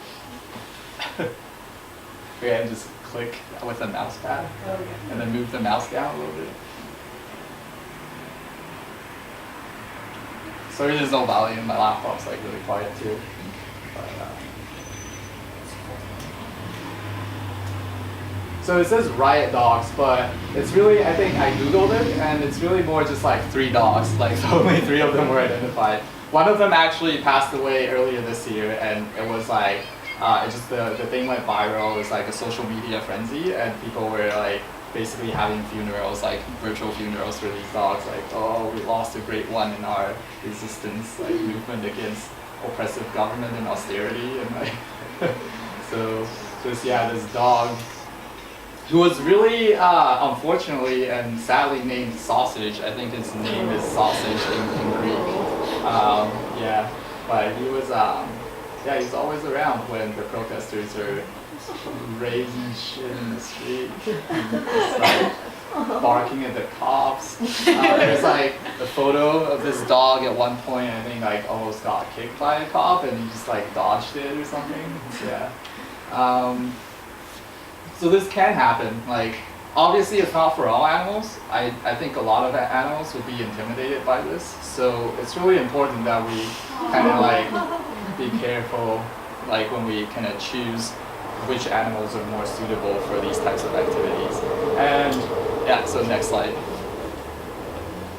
Okay, and just click with the mouse pad, and then move the mouse down a little bit. Sorry, there's no volume. My laptop's like really quiet too. But, so it says Riot dogs, but it's really, I think I googled it, and it's really more just like 3 dogs. Like only 3 of them were identified. One of them actually passed away earlier this year, and it was like, it just the thing went viral. It was like a social media frenzy, and people were like basically having funerals, like virtual funerals for these dogs. Like, oh, we lost a great one in our resistance, like movement against oppressive government and austerity, and like so this dog who was really unfortunately and sadly named Sausage. I think his name is Sausage in Greek. Yeah, but he was he's always around when the protesters are raising shit in the street, just like barking at the cops. There's like a photo of this dog at one point, I think like almost got kicked by a cop, and he just like dodged it or something. Yeah. So this can happen. Like, obviously it's not for all animals. I think a lot of animals would be intimidated by this. So it's really important that we kind of like be careful, like when we kind of choose which animals are more suitable for these types of activities. And yeah, so next slide.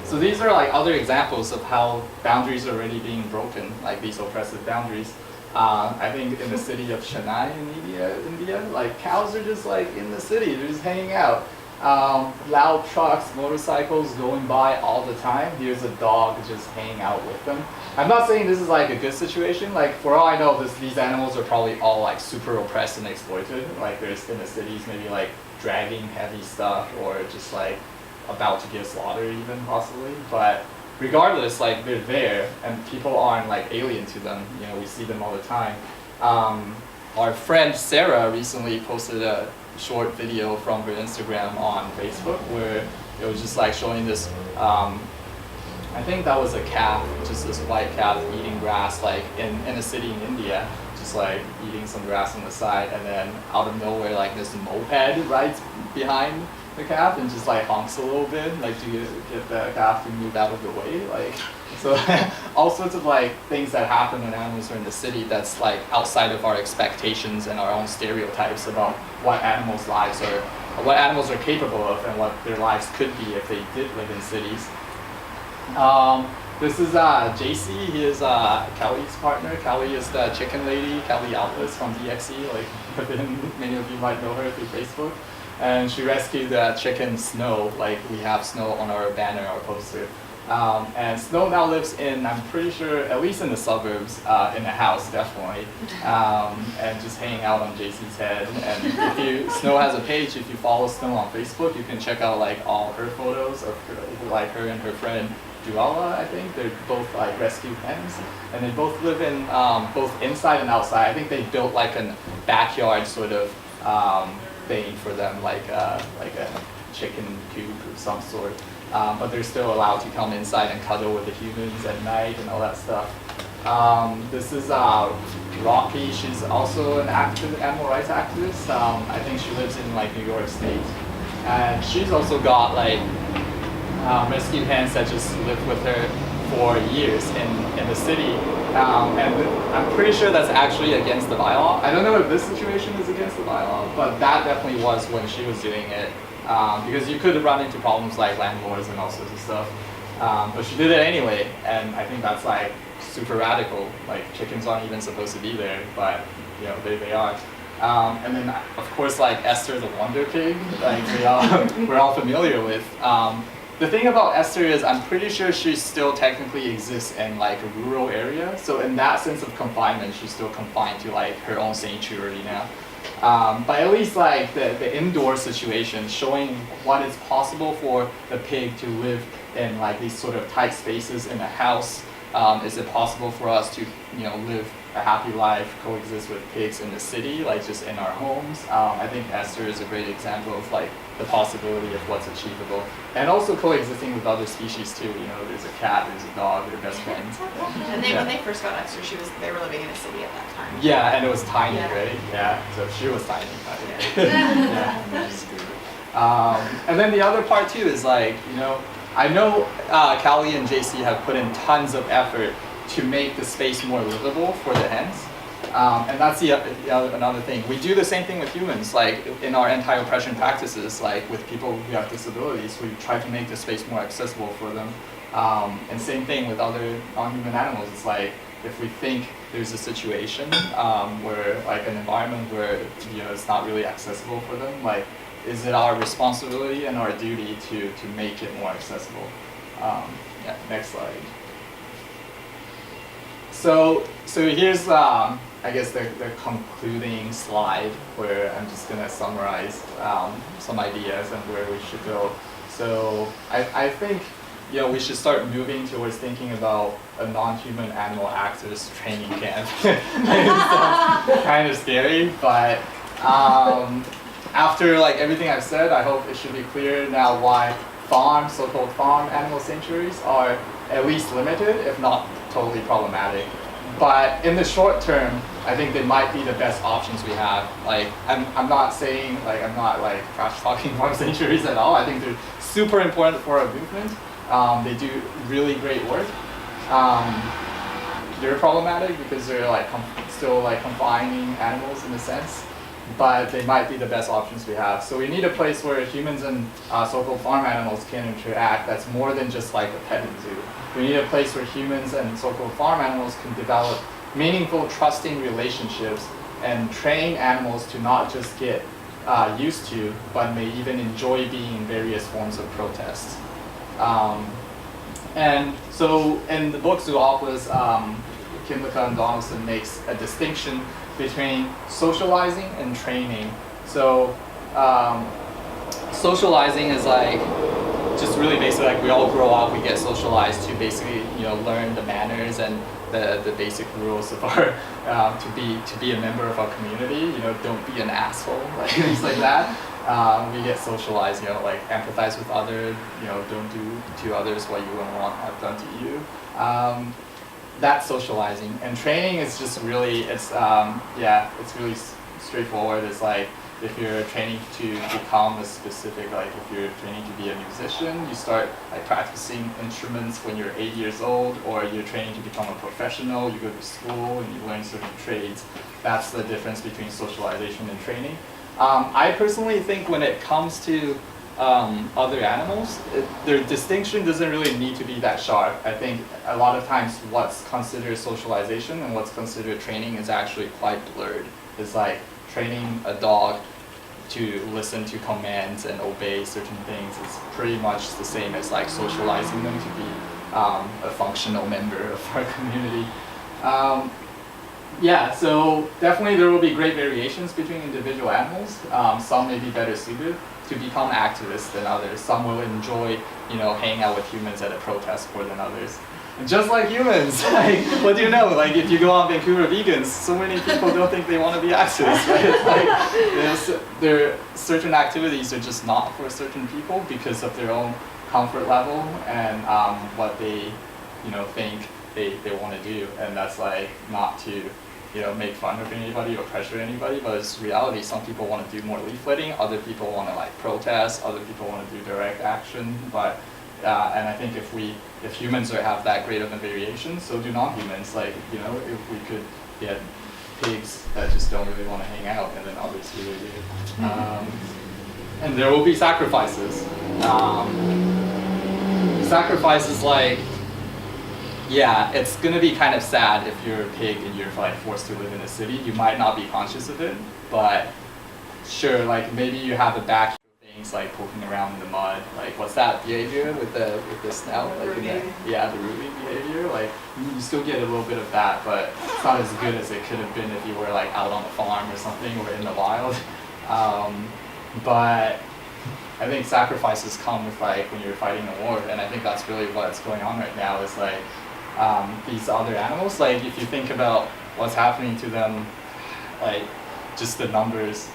So these are like other examples of how boundaries are already being broken, like these oppressive boundaries. I think in the city of Chennai in India, like cows are just like in the city, they're just hanging out. Loud trucks, motorcycles going by all the time. Here's a dog just hanging out with them. I'm not saying this is like a good situation. Like for all I know, these animals are probably all like super oppressed and exploited. Like there's in the cities maybe like dragging heavy stuff or just like about to give slaughter even possibly. But regardless, like they're there and people aren't like alien to them. You know, we see them all the time. Our friend Sarah recently posted a short video from her Instagram on Facebook where it was just like showing this I think that was a calf, just this white calf eating grass, like in a city in India, just like eating some grass on the side, and then out of nowhere, like this moped rides behind the calf and just like honks a little bit, like to get the calf to move out of the way, like. So all sorts of like things that happen when animals are in the city that's like outside of our expectations and our own stereotypes about what animals' lives are, what animals are capable of, and what their lives could be if they did live in cities. This is JC. He is Kelly's partner. Kelly is the chicken lady, Kelly Alvis from DxE. Like many of you might know her through Facebook. And she rescued the chicken Snow. Like we have Snow on our banner, our poster. And Snow now lives in, I'm pretty sure, at least in the suburbs, in a house, definitely, and just hanging out on JC's head. And Snow has a page. If you follow Snow on Facebook, you can check out like all her photos of her and her friend Duala, I think. They're both like rescue hens, and they both live in both inside and outside. I think they built like a backyard sort of thing for them, like a chicken coop of some sort. But they're still allowed to come inside and cuddle with the humans at night and all that stuff. This is Rocky. She's also an animal rights activist. I think she lives in like New York State. And she's also got like rescue hens that just lived with her for years in the city. And I'm pretty sure that's actually against the bylaw. I don't know if this situation is against the bylaw, but that definitely was when she was doing it. Because you could run into problems like landlords and all sorts of stuff. But she did it anyway, and I think that's like super radical. Like chickens aren't even supposed to be there, but you know, they are. And then of course like Esther the Wonder Pig, like we're all familiar with. The thing about Esther is I'm pretty sure she still technically exists in like a rural area. So in that sense of confinement, she's still confined to like her own sanctuary now. But at least like the indoor situation, showing what is possible for the pig to live in like these sort of tight spaces in a house. Is it possible for us to, you know, live a happy life, coexist with pigs in the city, like just in our homes? I think Esther is a great example of like the possibility of what's achievable, and also coexisting with other species too. You know, there's a cat, there's a dog, they're best friends. And when they first got Esther, they were living in a city at that time. Yeah, and it was tiny, Yeah. right? Yeah, so she was tiny. Yeah. And then the other part too is like, you know, I know Callie and JC have put in tons of effort to make the space more livable for the hens. And that's another thing. We do the same thing with humans, like in our anti-oppression practices, like with people who have disabilities, we try to make the space more accessible for them. And same thing with other non-human animals. It's like, if we think there's a situation where, like an environment where, you know, it's not really accessible for them, like, is it our responsibility and our duty to make it more accessible? Yeah, next slide. So here's, I guess, the concluding slide where I'm just going to summarize some ideas and where we should go. So I think, you know, we should start moving towards thinking about a non-human animal actors training camp. It's kind of scary, but after like everything I've said, I hope it should be clear now why so-called farm animal sanctuaries are at least limited, if not totally problematic. But in the short term, I think they might be the best options we have. Like, I'm not saying, like, I'm not like trash talking farm sanctuaries at all. I think they're super important for our movement. They do really great work. They're problematic because they're like still like confining animals in a sense, but they might be the best options we have. So we need a place where humans and so-called farm animals can interact that's more than just like a petting zoo. We need a place where humans and so-called farm animals can develop meaningful, trusting relationships and train animals to not just get used to, but may even enjoy being in various forms of protest. And so in the book Zooopolis, Kimlicka and Donaldson makes a distinction between socializing and training. So socializing is like just really basically like we all grow up, we get socialized to basically, you know, learn the manners and the basic rules of our to be a member of our community. You know, don't be an asshole, like things like that. We get socialized, you know, like empathize with others, you know, don't do to others what you wouldn't want have done to you. That's socializing. And training is just really, it's really straightforward. It's like, if you're training to become a specific, like if you're training to be a musician, you start like practicing instruments when you're 8 years old, or you're training to become a professional, you go to school and you learn certain trades. That's the difference between socialization and training. I personally think when it comes to other animals, their distinction doesn't really need to be that sharp. I think a lot of times what's considered socialization and what's considered training is actually quite blurred. It's like training a dog to listen to commands and obey certain things is pretty much the same as like socializing them to be a functional member of our community. Yeah, so definitely there will be great variations between individual animals. Some may be better suited to become activists than others. Some will enjoy, you know, hanging out with humans at a protest more than others. And just like humans, like, what do you know? Like, if you go on Vancouver Vegans, so many people don't think they want to be activists, right? It's like, there certain activities are just not for certain people because of their own comfort level and what they, you know, think they want to do. And that's like not to, you know, make fun of anybody or pressure anybody, but it's reality. Some people want to do more leafleting, other people want to like protest, other people want to do direct action, but and I think if humans have that great of a variation, so do non-humans. Like, you know, if we could get pigs that just don't really want to hang out, and then others really do. And there will be sacrifices. Sacrifices like, yeah, it's gonna be kind of sad if you're a pig and you're like forced to live in a city. You might not be conscious of it, but sure, like maybe you have a back. Things like poking around in the mud, like what's that behavior with the snout, like the rooting behavior. Like you still get a little bit of that, but it's not as good as it could have been if you were like out on the farm or something or in the wild. But I think sacrifices come with like when you're fighting a war, and I think that's really what's going on right now. Is like these other animals. Like if you think about what's happening to them, like just the numbers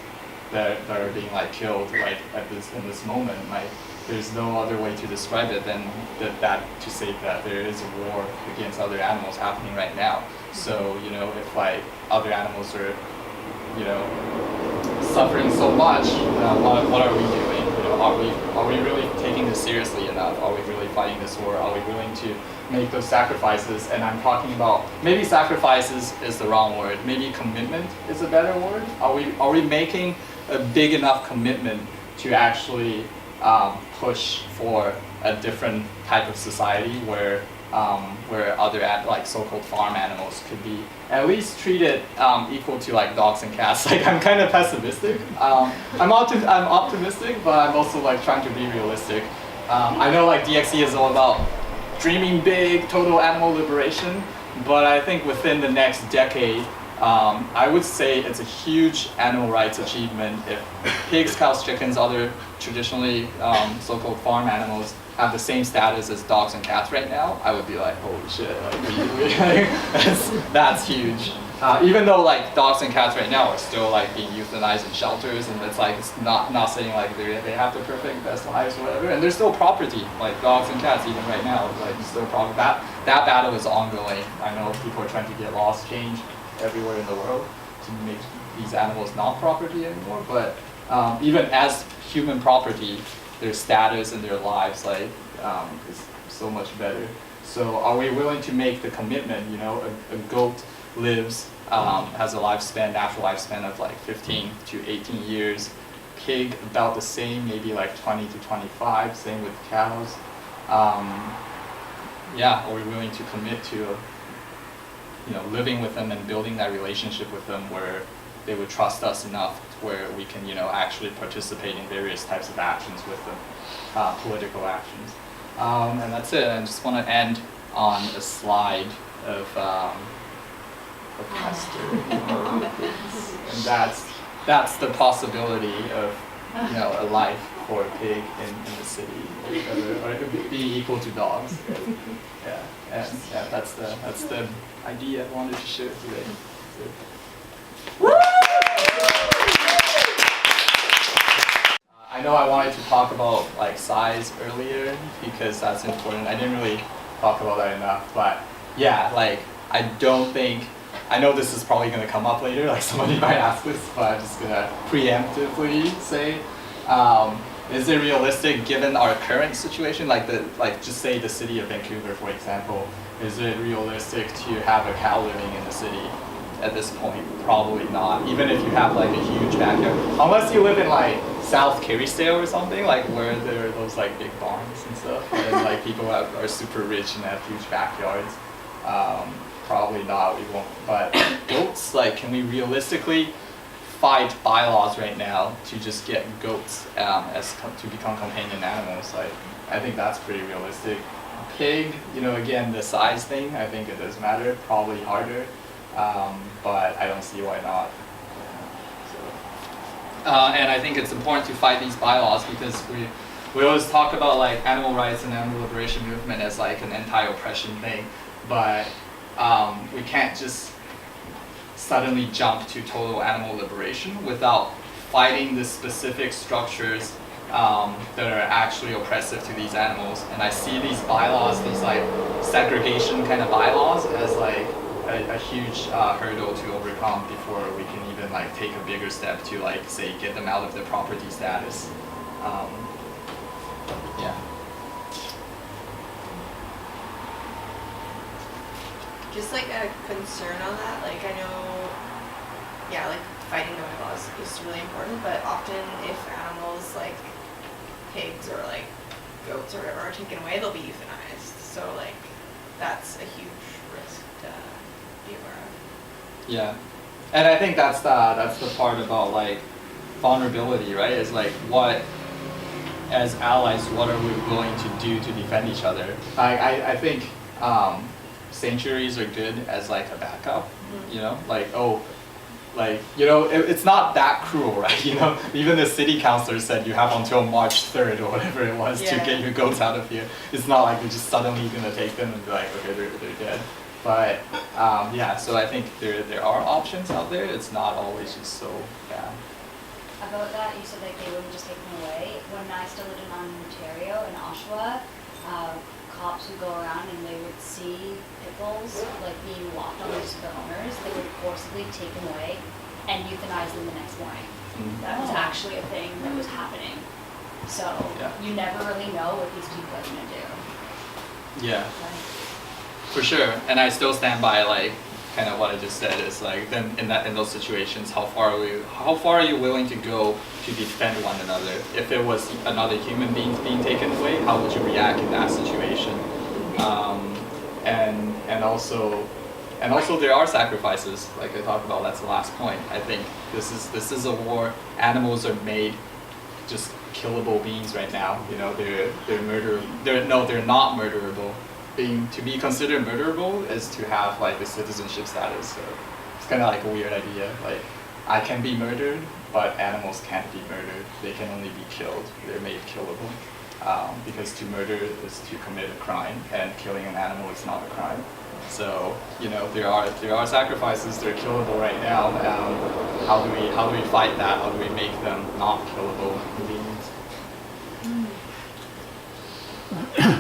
that are being like killed like in this moment, like there's no other way to describe it than that to say that there is a war against other animals happening right now. So, you know, if like other animals are, you know, suffering so much, what are we doing? You know, are we really taking this seriously enough? Are we really fighting this war? Are we willing to make those sacrifices? And I'm talking about, maybe sacrifices is the wrong word. Maybe commitment is a better word. Are we making a big enough commitment to actually push for a different type of society where other like so-called farm animals could be at least treated equal to like dogs and cats? Like I'm kind of pessimistic. I'm optimistic, but I'm also like trying to be realistic. I know like DxE is all about dreaming big, total animal liberation, but I think within the next decade, I would say it's a huge animal rights achievement if pigs, cows, chickens, other traditionally so-called farm animals have the same status as dogs and cats right now. I would be like, holy shit, like, that's huge. Even though like dogs and cats right now are still like being euthanized in shelters, and it's like it's not saying like they have the perfect best lives or whatever, and they're still property, like dogs and cats even right now, like still property. That battle is ongoing. I know people are trying to get laws changed everywhere in the world to make these animals not property anymore, but even as human property, their status and their lives like is so much better. So are we willing to make the commitment? You know, a goat lives, has a lifespan, natural lifespan of like 15 to 18 years. Pig about the same, maybe like 20 to 25, same with cows. Yeah, are we willing to commit to you know, living with them and building that relationship with them where they would trust us enough where we can, you know, actually participate in various types of actions with them, political actions. And that's it. I just want to end on a slide of Esther. And that's the possibility of, you know, a life for a pig in the city, or being equal to dogs. Yeah, and yeah, that's the idea I wanted to share today. So. I know I wanted to talk about like size earlier because that's important. I didn't really talk about that enough, but yeah, like I don't think, I know this is probably going to come up later, like somebody might ask this, but I'm just going to preemptively say, is it realistic given our current situation, like just say the city of Vancouver, for example, is it realistic to have a cow living in the city at this point? Probably not, even if you have like a huge backyard. Unless you live in like South Carrysdale or something, like where there are those like big barns and stuff, and like people are super rich and have huge backyards. Probably not, we won't. But goats, like can we realistically fight bylaws right now to just get goats to become companion animals? Like I think that's pretty realistic. Pig, you know, again, the size thing, I think it does matter, probably harder, but I don't see why not. And I think it's important to fight these bylaws because we always talk about like animal rights and animal liberation movement as like an anti-oppression thing, but we can't just suddenly jump to total animal liberation without fighting the specific structures that are actually oppressive to these animals. And I see these bylaws, these like segregation kind of bylaws, as like a huge hurdle to overcome before we can even like take a bigger step to like say get them out of their property status. Yeah. Just like a concern on that, like I know, yeah, like fighting the bylaws is really important, but often if animals like pigs or like goats or whatever are taken away, they'll be euthanized. So like that's a huge risk to be aware of. Yeah, and I think that's the part about like vulnerability, right? Is like what, as allies, what are we willing to do to defend each other? I think sanctuaries are good as like a backup, you know, like it's not that cruel, right? You know, even the city councilor said you have until March 3rd or whatever it was to get your goats out of here. It's not like you're just suddenly gonna take them and be like, okay, they're dead. But yeah, so I think there are options out there. It's not always just so bad. About that, you said like they wouldn't just take them away. When I still lived in Ontario, in Oshawa, cops would go around and they would see pit bulls like being walked on to the owners. They would forcibly take them away and euthanize them the next morning. That was actually a thing that was happening. So you never really know what these people are gonna do. Yeah, for sure. And I still stand by like kind of what I just said is like then in those situations, how far are you willing to go to defend one another? If it was another human being being taken away, how would you react in that situation? And also there are sacrifices, like I talked about. That's the last point. I think this is a war. Animals are made just killable beings right now. You know, they're not murderable. To be considered murderable is to have like the citizenship status. So it's kind of like a weird idea. Like I can be murdered, but animals can't be murdered. They can only be killed. They're made killable. Because to murder is to commit a crime, and killing an animal is not a crime. So you know there are sacrifices that are killable right now. How do we fight that? How do we make them not killable beings?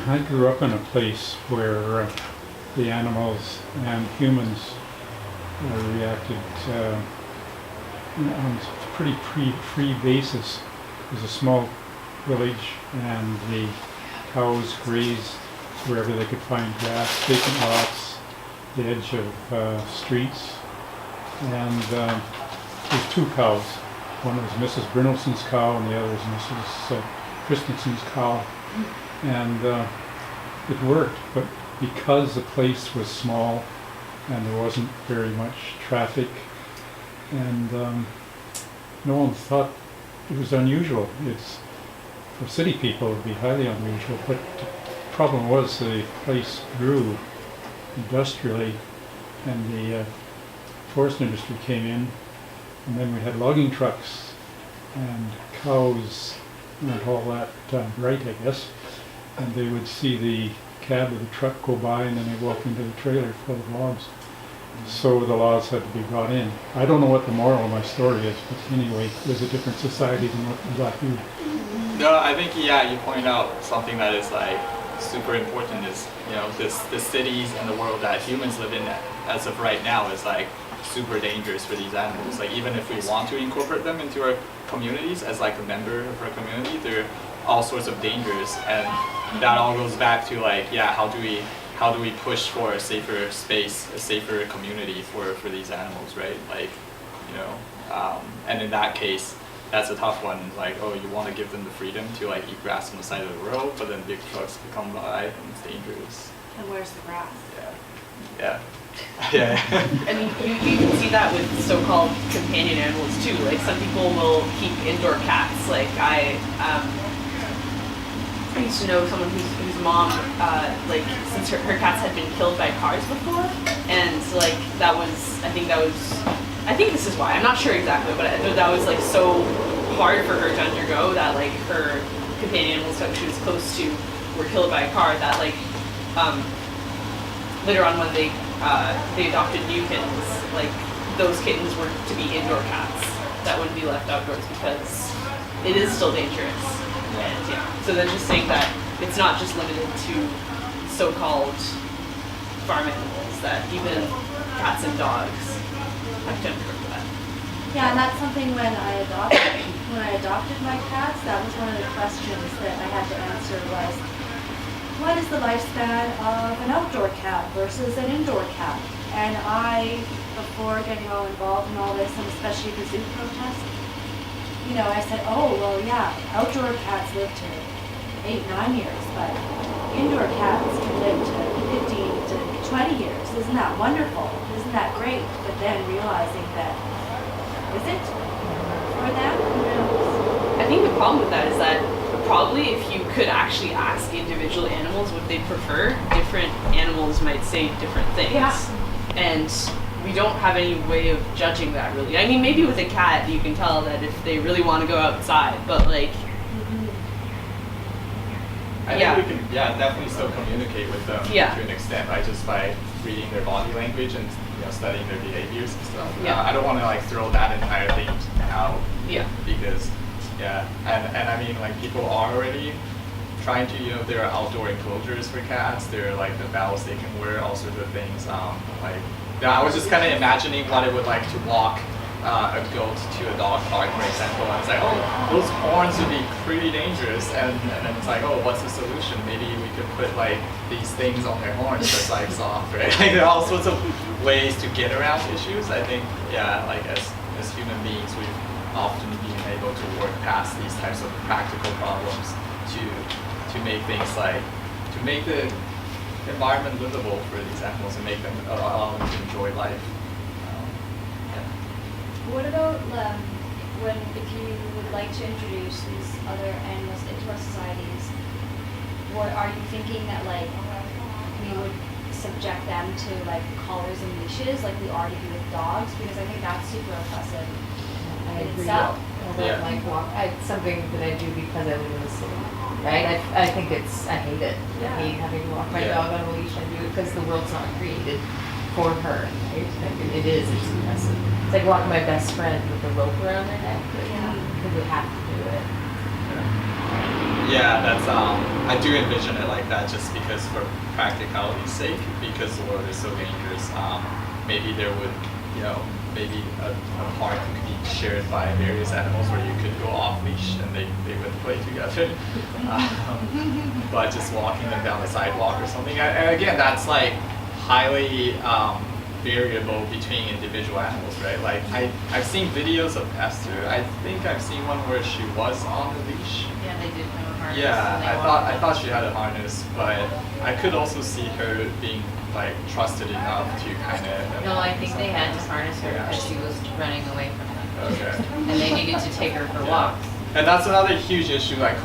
I grew up in a place where the animals and humans reacted on a pretty free basis. It was a small village and the cows grazed wherever they could find grass, vacant lots, the edge of streets. And there's two cows. One was Mrs. Brynolson's cow and the other was Mrs. Christensen's cow. And it worked, but because the place was small and there wasn't very much traffic, and no one thought it was unusual. It's for city people it would be highly unusual, but the problem was the place grew industrially, and the forest industry came in, and then we had logging trucks, and cows weren't all that bright, I guess. And they would see the cab of the truck go by and then they'd walk into the trailer full of logs. So the laws had to be brought in. I don't know what the moral of my story is, but anyway, it was a different society than what we got here. No, I think you point out something that is like super important is the cities and the world that humans live in as of right now is like super dangerous for these animals. Like even if we want to incorporate them into our communities as like a member of our community, there are all sorts of dangers, and that all goes back to like how do we push for a safer space, a safer community for these animals, right? Like and in that case, that's a tough one. Like, oh, you want to give them the freedom to like eat grass on the side of the road, but then big trucks come by and it's dangerous. And where's the grass? Yeah. Yeah. I mean, you can see that with so-called companion animals too. Like some people will keep indoor cats. Like I used to know someone whose mom, like since her cats had been killed by cars before, and like I think this is why, I'm not sure exactly, but that was like so hard for her to undergo that like her companion animals that she was close to were killed by a car, that like later on when they adopted new kittens, like those kittens were to be indoor cats that wouldn't be left outdoors because it is still dangerous. And so they're just saying that it's not just limited to so-called farm animals, that even cats and dogs have to undergo that. Yeah, and that's something when I adopted my cats, that was one of the questions that I had to answer was, what is the lifespan of an outdoor cat versus an indoor cat? And I, before getting all involved in all this, and especially the zoo protest, I said, oh, well, yeah, outdoor cats live to 8-9 years, but indoor cats can live to 15 to 20 years. Isn't that wonderful? Isn't that great? But then realizing that, is it for them? Who knows? I think the problem with that is that probably if you could actually ask individual animals what they prefer, different animals might say different things. Yeah. And we don't have any way of judging that really. I mean, maybe with a cat you can tell that if they really want to go outside, but like... I think we can, definitely still communicate with them to an extent, right? Just by reading their body language and studying their behaviors and stuff. I don't want to like throw that entire thing out. Because and I mean like people are already trying to there are outdoor enclosures for cats. There are like the bells they can wear, all sorts of things. I was just kind of imagining what it would like to walk a goat to a dog park, for example, and it's like, oh, those horns would be pretty dangerous, and then it's like, oh, what's the solution? Maybe we could put like these things on their horns that's like soft, right? Like there are all sorts of ways to get around issues. I think, like as human beings, we've often been able to work past these types of practical problems to make things like, to make the environment livable for these animals and make them, allow them to enjoy life. What about if you would like to introduce these other animals into our societies, what are you thinking that like we would subject them to like collars and leashes like we already do with dogs? Because I think that's super oppressive in itself. It's something that I do because I live in the city, right? I think I hate it. I hate having to walk my dog on a leash. I do it because the world's not created for her, right? It's oppressive. It's like walking my best friend with a rope around their neck, because we have to do it. That's I do envision it like that, just because for practicality's sake, because the world is so dangerous. Maybe there would, maybe a park could be shared by various animals where you could go off leash and they would play together. But just walking them down the sidewalk or something. And again, that's like highly variable between individual animals, right? Like I've seen videos of Esther. I think I've seen one where she was on the leash. Yeah, they did have a harness. I thought she had a harness, but I could also see her being like trusted enough to kind of. No, I think they had to harness her because she was running away from them. Okay. And they needed to take her for walks. And that's another huge issue. Like,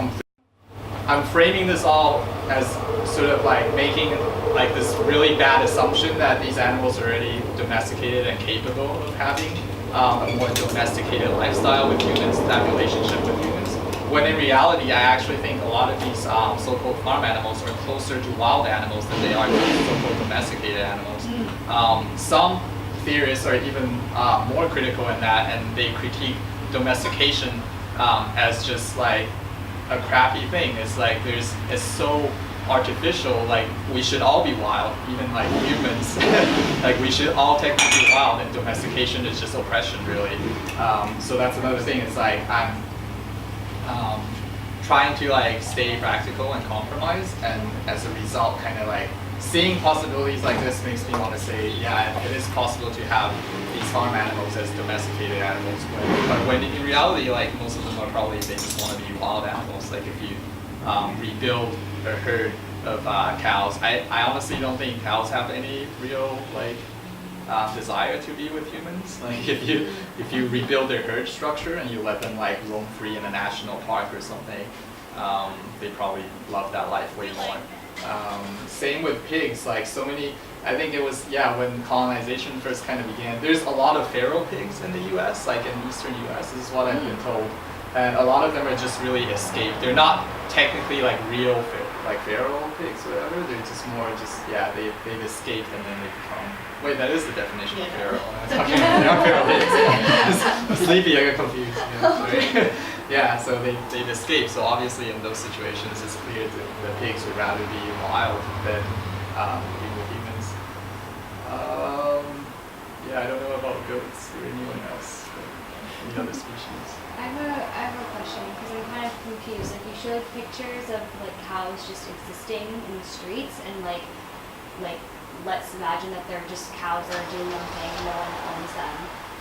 I'm framing this all as sort of like making like this really bad assumption that these animals are already domesticated and capable of having a more domesticated lifestyle with humans, that relationship with humans. When in reality, I actually think a lot of these so-called farm animals are closer to wild animals than they are to so-called domesticated animals. Some theorists are even more critical in that, and they critique domestication as just like a crappy thing. It's like it's so artificial. Like we should all be wild, even like humans. Like we should all technically be wild, and domestication is just oppression, really. So that's another thing. It's like I'm trying to like stay practical and compromise, and as a result, kind of like seeing possibilities like this makes me want to say, yeah, it is possible to have these farm animals as domesticated animals, but when in reality, like most of them are probably, they just want to be wild animals. Like if you rebuild a herd of cows, I honestly don't think cows have any real like desire to be with humans. Like if you rebuild their herd structure and you let them like roam free in a national park or something, they probably love that life way more. Same with pigs, like so many, I think it was, when colonization first kind of began, there's a lot of feral pigs in the US, like in eastern US, this is what I've been told. And a lot of them are just really escaped. They're not technically like real like feral pigs or whatever, they're just more they've escaped and then they become, wait, that is the definition of feral. I'm talking about feral pigs. I'm sleepy, I got confused. Sorry. Yeah, so they've escaped. So obviously in those situations, it's clear that the pigs would rather be wild than be with humans. I don't know about goats or anyone else, any other species. I have a question because I'm kind of confused. Like you showed pictures of like cows just existing in the streets, and like let's imagine that they're just cows that are doing their own thing, no one owns them.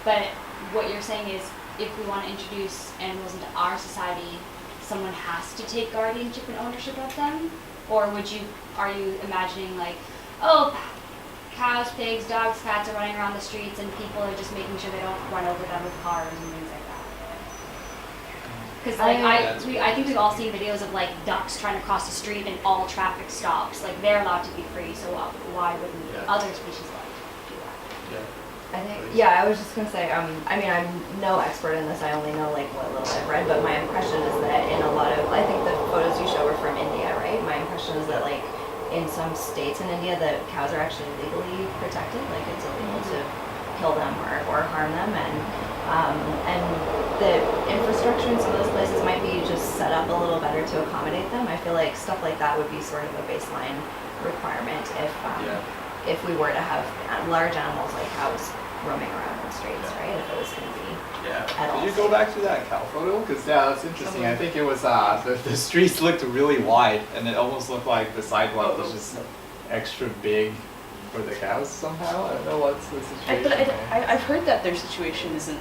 But what you're saying is, if we want to introduce animals into our society, someone has to take guardianship and ownership of them? Or are you imagining like, oh, cows, pigs, dogs, cats are running around the streets and people are just making sure they don't run over them with cars and things like that? Because like I think we've all seen videos of like ducks trying to cross the street and all traffic stops. Like they're allowed to be free, so why wouldn't other species like do that? Yeah. I think, I was just gonna say, I mean, I'm no expert in this, I only know like what little I've read, but my impression is that in a lot of, I think the photos you show were from India, right? My impression is that like in some states in India, the cows are actually legally protected, like it's illegal to kill them or harm them, and the infrastructure in some of those places might be just set up a little better to accommodate them. I feel like stuff like that would be sort of a baseline requirement if we were to have large animals like cows roaming around in the streets, right? If it was going to be at all. Could you go back to that cow photo? Because that's interesting. I think it was the streets looked really wide, and it almost looked like the sidewalk was just extra big for the cows somehow. I don't know what's the situation. I've heard that their situation isn't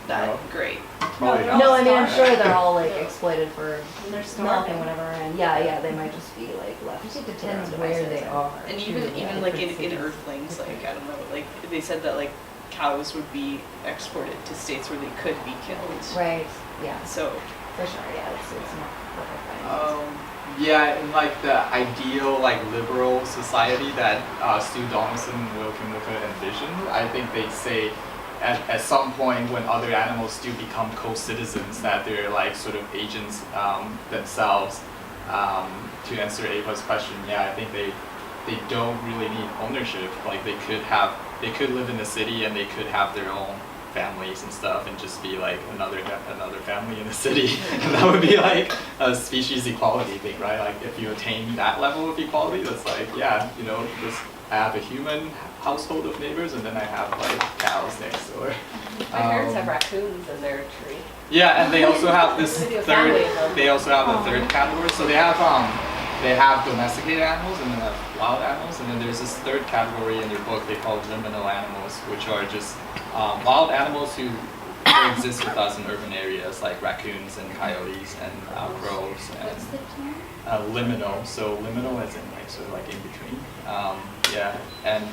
that great. Probably not. No, I mean, I'm sure they're all like exploited for They're milk starving. and whatever, and they might just be like left. It to depends their own where devices. they are. And too, even yeah, like in different cities. Earthlings, like I don't know, like they said that like cows would be exported to states where they could be killed. Right. Yeah. So For sure. Yeah. It's not perfect. In like the ideal like liberal society that Stu Donaldson and Will Kimlicka envisioned, I think they'd say at some point when other animals do become co-citizens, that they're like sort of agents themselves. To answer Ava's question, I think they don't really need ownership. Like they could live in the city and they could have their own families and stuff and just be like another family in the city. And that would be like a species equality thing, right? Like if you attain that level of equality, that's like, just I have a human household of neighbors and then I have like cows next door. My parents have raccoons in their tree. Yeah, and they also have this Maybe a third. family of them. They also have the third category. So they have domesticated animals and then they have wild animals, and then there's this third category in their book they call liminal animals, which are just wild animals who exist with us in urban areas like raccoons and coyotes and crows. And, What's the term? liminal. So liminal as in like sort of like in between. And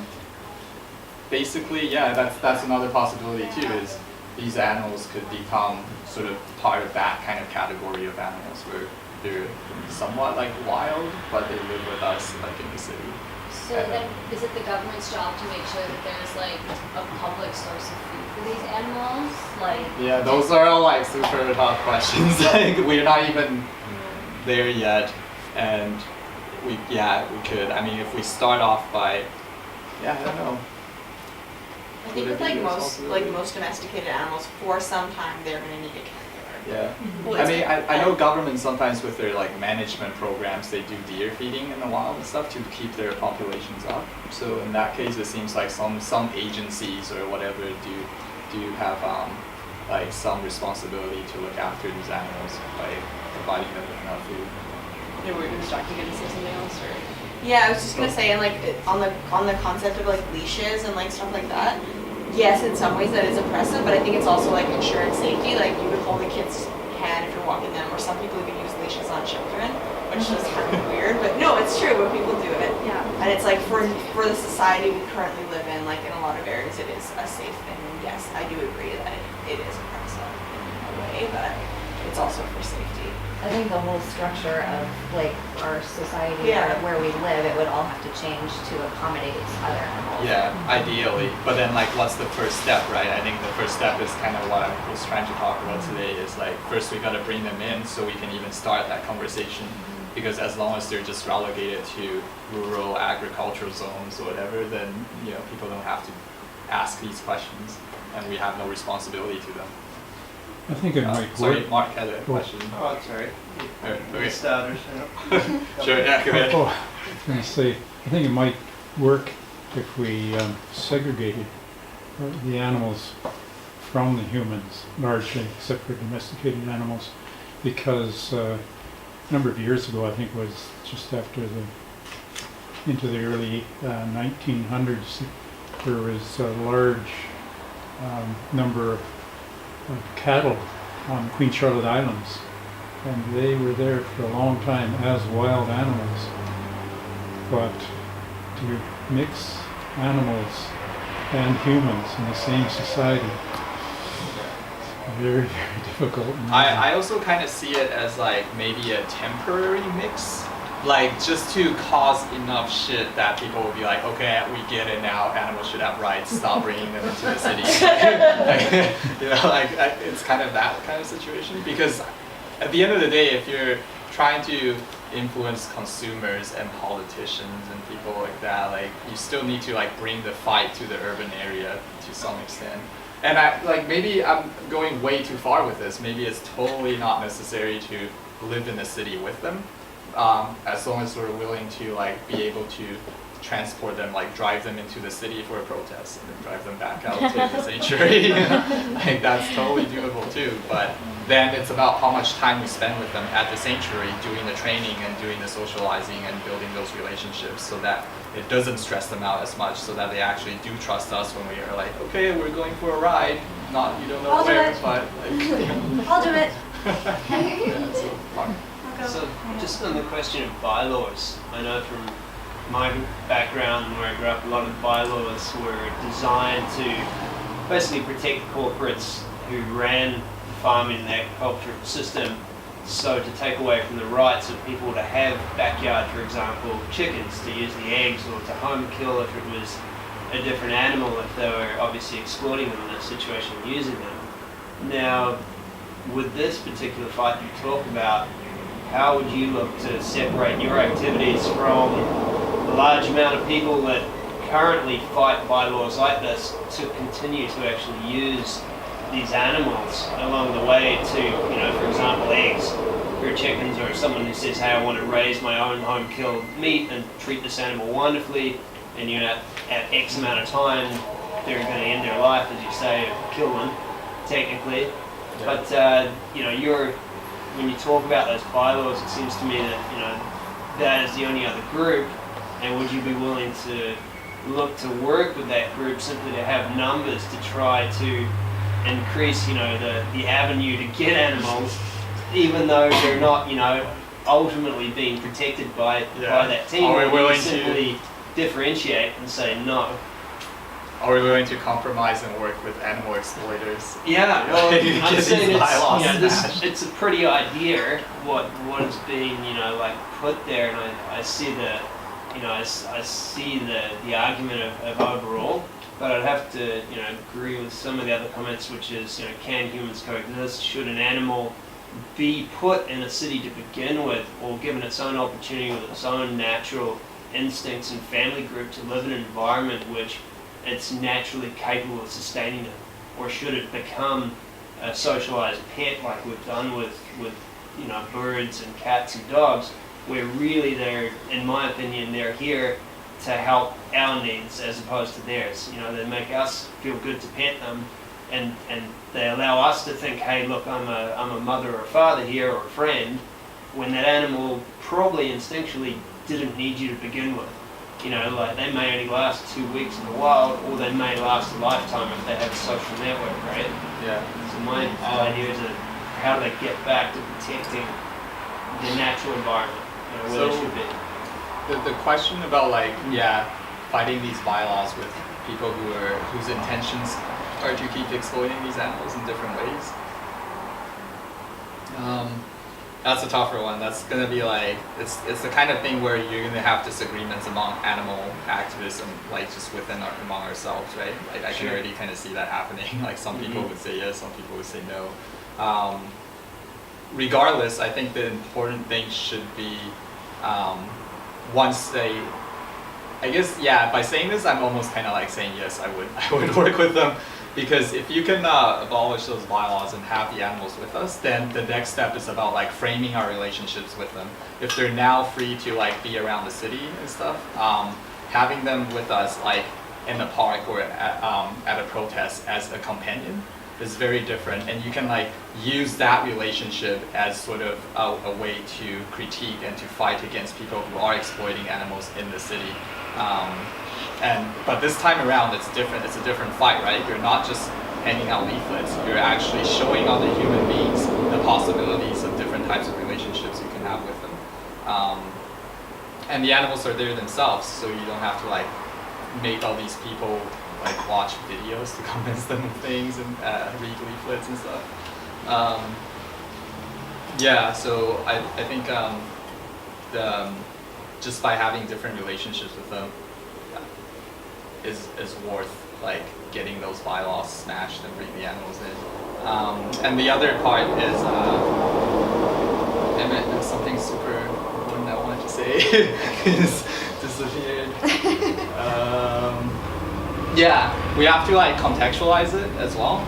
basically, that's another possibility too. Is these animals could become sort of part of that kind of category of animals where they're somewhat like wild, but they live with us like in the city. So then, is it the government's job to make sure that there's like a public source of food for these animals? Like Those are all like super tough questions. Like we're not even there yet, and we could. I mean, if we start off by, I don't know. I think with like most domesticated animals, for some time they're going to need a caregiver. Yeah. Well, I it's- mean, I know governments sometimes with their like management programs, they do deer feeding in the wild and stuff to keep their populations up. So in that case, it seems like some agencies or whatever do have like some responsibility to look after these animals by providing them with enough food. Yeah, were you going to say something else, or? Yeah, I was just gonna say, and like on the concept of like leashes and like stuff like that. Yes, in some ways that is oppressive, but I think it's also like insurance safety. Like you would hold a kid's hand if you're walking them, or some people even use leashes on children, which is kind of weird. But no, it's true when people do it. Yeah. And it's like for the society we currently live in, like in a lot of areas, it is a safe thing. And yes, I do agree that it is oppressive in a way, but it's also for safety. I think the whole structure of like our society Yeah. where we live, it would all have to change to accommodate other animals. Yeah, ideally. But then like what's the first step, right? I think the first step is kind of what I was trying to talk about today is like first we got to bring them in so we can even start that conversation. Because as long as they're just relegated to rural agricultural zones or whatever, then people don't have to ask these questions and we have no responsibility to them. I think it might Sorry, work. Mark had a question. Oh, that's all right. Okay. Starters, Sure, yeah, go ahead. Oh, I was going to say, I think it might work if we segregated the animals from the humans, largely, except for domesticated animals, because a number of years ago, I think it was just after into the early 1900s, there was a large number of cattle on Queen Charlotte Islands, and they were there for a long time as wild animals. But to mix animals and humans in the same society, very, very difficult. I also kind of see it as like maybe a temporary mix, like just to cause enough shit that people will be like, okay, we get it now, animals should have rights, stop bringing them into the city. It's kind of that kind of situation, because at the end of the day, if you're trying to influence consumers and politicians and people like that, like you still need to like bring the fight to the urban area to some extent. And maybe I'm going way too far with this. Maybe it's totally not necessary to live in the city with them, as long as we're willing to like be able to transport them, like drive them into the city for a protest and then drive them back out to the sanctuary. Like that's totally doable too. But then it's about how much time we spend with them at the sanctuary, doing the training and doing the socializing and building those relationships, so that it doesn't stress them out as much, so that they actually do trust us when we are like, okay, we're going for a ride. Not you don't know I'll do where, it. but like, I'll do it. yeah, so fun. I'll go. So just on the question of bylaws, I know from my background where I grew up, a lot of the bylaws were designed to basically protect corporates who ran the farming and agricultural system, so to take away from the rights of people to have backyard, for example, chickens, to use the eggs, or to home kill if it was a different animal, if they were obviously exploiting them in that situation, using them. Now, with this particular fight you talk about, how would you look to separate your activities from the large amount of people that currently fight bylaws like this to continue to actually use these animals along the way to, for example, eggs for chickens, or someone who says, hey, I want to raise my own home-killed meat and treat this animal wonderfully, and at X amount of time, they're going to end their life, as you say, or kill them, technically. Yeah. But, when you talk about those bylaws, it seems to me that, that is the only other group, and would you be willing to look to work with that group simply to have numbers to try to increase, the avenue to get animals, even though they're not, ultimately being protected by that team? Are we Or do you willing simply differentiate and say no? Are we willing to compromise and work with animal exploiters? Yeah, well, Get I'm these saying bylaws smashed. it's a pretty idea what is being put there, and I see the I see the argument of overall, but I'd have to agree with some of the other comments, which is can humans coexist? Should an animal be put in a city to begin with, or given its own opportunity with its own natural instincts and family group to live in an environment which it's naturally capable of sustaining it? Or should it become a socialized pet like we've done with birds and cats and dogs, where really they're, in my opinion, they're here to help our needs as opposed to theirs. They make us feel good to pet them, and they allow us to think, hey, look, I'm a mother or a father here or a friend, when that animal probably instinctually didn't need you to begin with. Like they may only last 2 weeks in the wild, or they may last a lifetime if they have a social network, right? Yeah. So my idea is how do they get back to protecting the natural environment, where they should be. The question about fighting these bylaws with people whose intentions are to keep exploiting these animals in different ways. That's a tougher one. That's gonna be it's the kind of thing where you're gonna have disagreements among animal activism, just among ourselves, right? I can already kind of see that happening. Some people would say yes, some people would say no. Regardless, I think the important thing should be once they, by saying this, I'm almost kind of saying yes, I would work with them, because if you can abolish those bylaws and have the animals with us, then the next step is about framing our relationships with them. If they're now free to be around the city and stuff, having them with us in the park or at a protest as a companion is very different, and you can use that relationship as sort of a way to critique and to fight against people who are exploiting animals in the city. But this time around, it's different. It's a different fight, right? You're not just handing out leaflets. You're actually showing other human beings the possibilities of different types of relationships you can have with them. And the animals are there themselves, so you don't have to make all these people watch videos to convince them of things and read leaflets and stuff. So I think just by having different relationships with them is worth getting those bylaws smashed and bring the animals in. And the other part is there's something super important I wanted to say. It's disappeared. We have to contextualize it as well.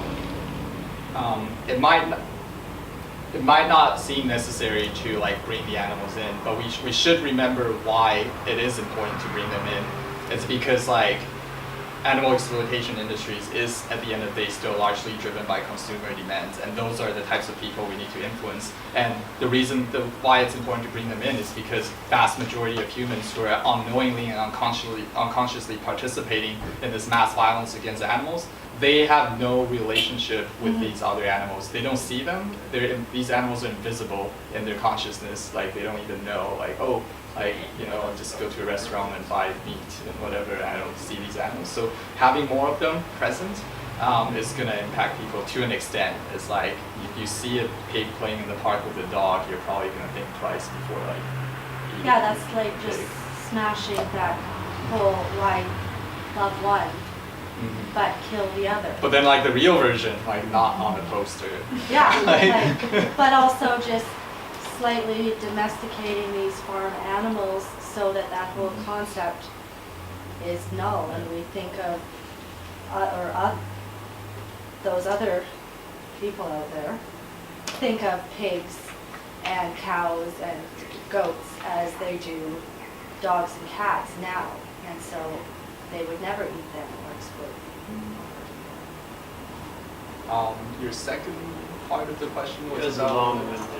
It might not seem necessary to bring the animals in, but we should remember why it is important to bring them in. It's because animal exploitation industries is at the end of the day still largely driven by consumer demands, and those are the types of people we need to influence. And the reason why it's important to bring them in is because vast majority of humans who are unknowingly and unconsciously participating in this mass violence against animals, they have no relationship with these other animals. They don't see them. These animals are invisible in their consciousness. They don't even know. I just go to a restaurant and buy meat and whatever, and I don't see these animals. So having more of them present is going to impact people to an extent. It's if you see a pig playing in the park with a dog, you're probably going to think twice before eating. Yeah, that's just smashing that whole love one, but kill the other. But then the real version, not on the poster. Yeah, but also just slightly domesticating these farm animals so that whole concept is null, and we think of those other people out there think of pigs and cows and goats as they do dogs and cats now, and so they would never eat them or exploit them. Your second part of the question It was was about long-winded.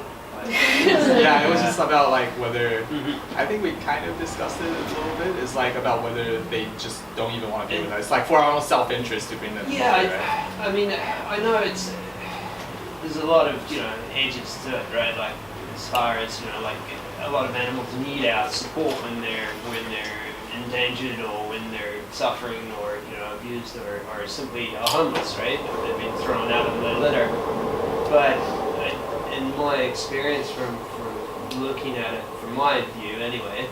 it was just about whether I think we kind of discussed it a little bit. It's about whether they just don't even want to be with us. It's for our own self-interest to bring them. Yeah, I mean, I know there's a lot of edges to it, right? As far as a lot of animals need our support when they're endangered or when they're suffering or abused or simply homeless, right? They've been thrown out of their litter. But in my experience from looking at it from my view anyway,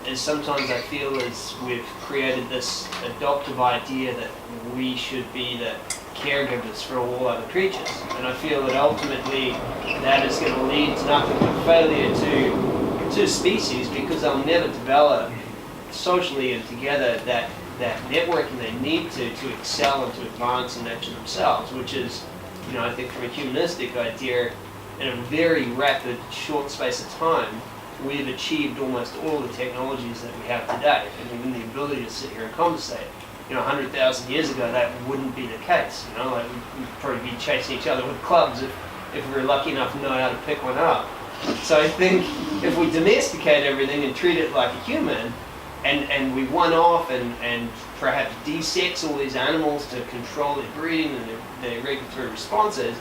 is sometimes I feel as we've created this adoptive idea that we should be the caregivers for all other creatures, and I feel that ultimately that is going to lead to nothing but failure to species, because they'll never develop socially and together that networking they need to excel and to advance and nurture themselves, which is I think from a humanistic idea, in a very rapid, short space of time, we've achieved almost all the technologies that we have today, and even the ability to sit here and conversate. 100,000 years ago, that wouldn't be the case. Like we'd probably be chasing each other with clubs if we were lucky enough to know how to pick one up. So I think if we domesticate everything and treat it like a human, and we one off and perhaps de-sex all these animals to control their breeding and their regulatory responses,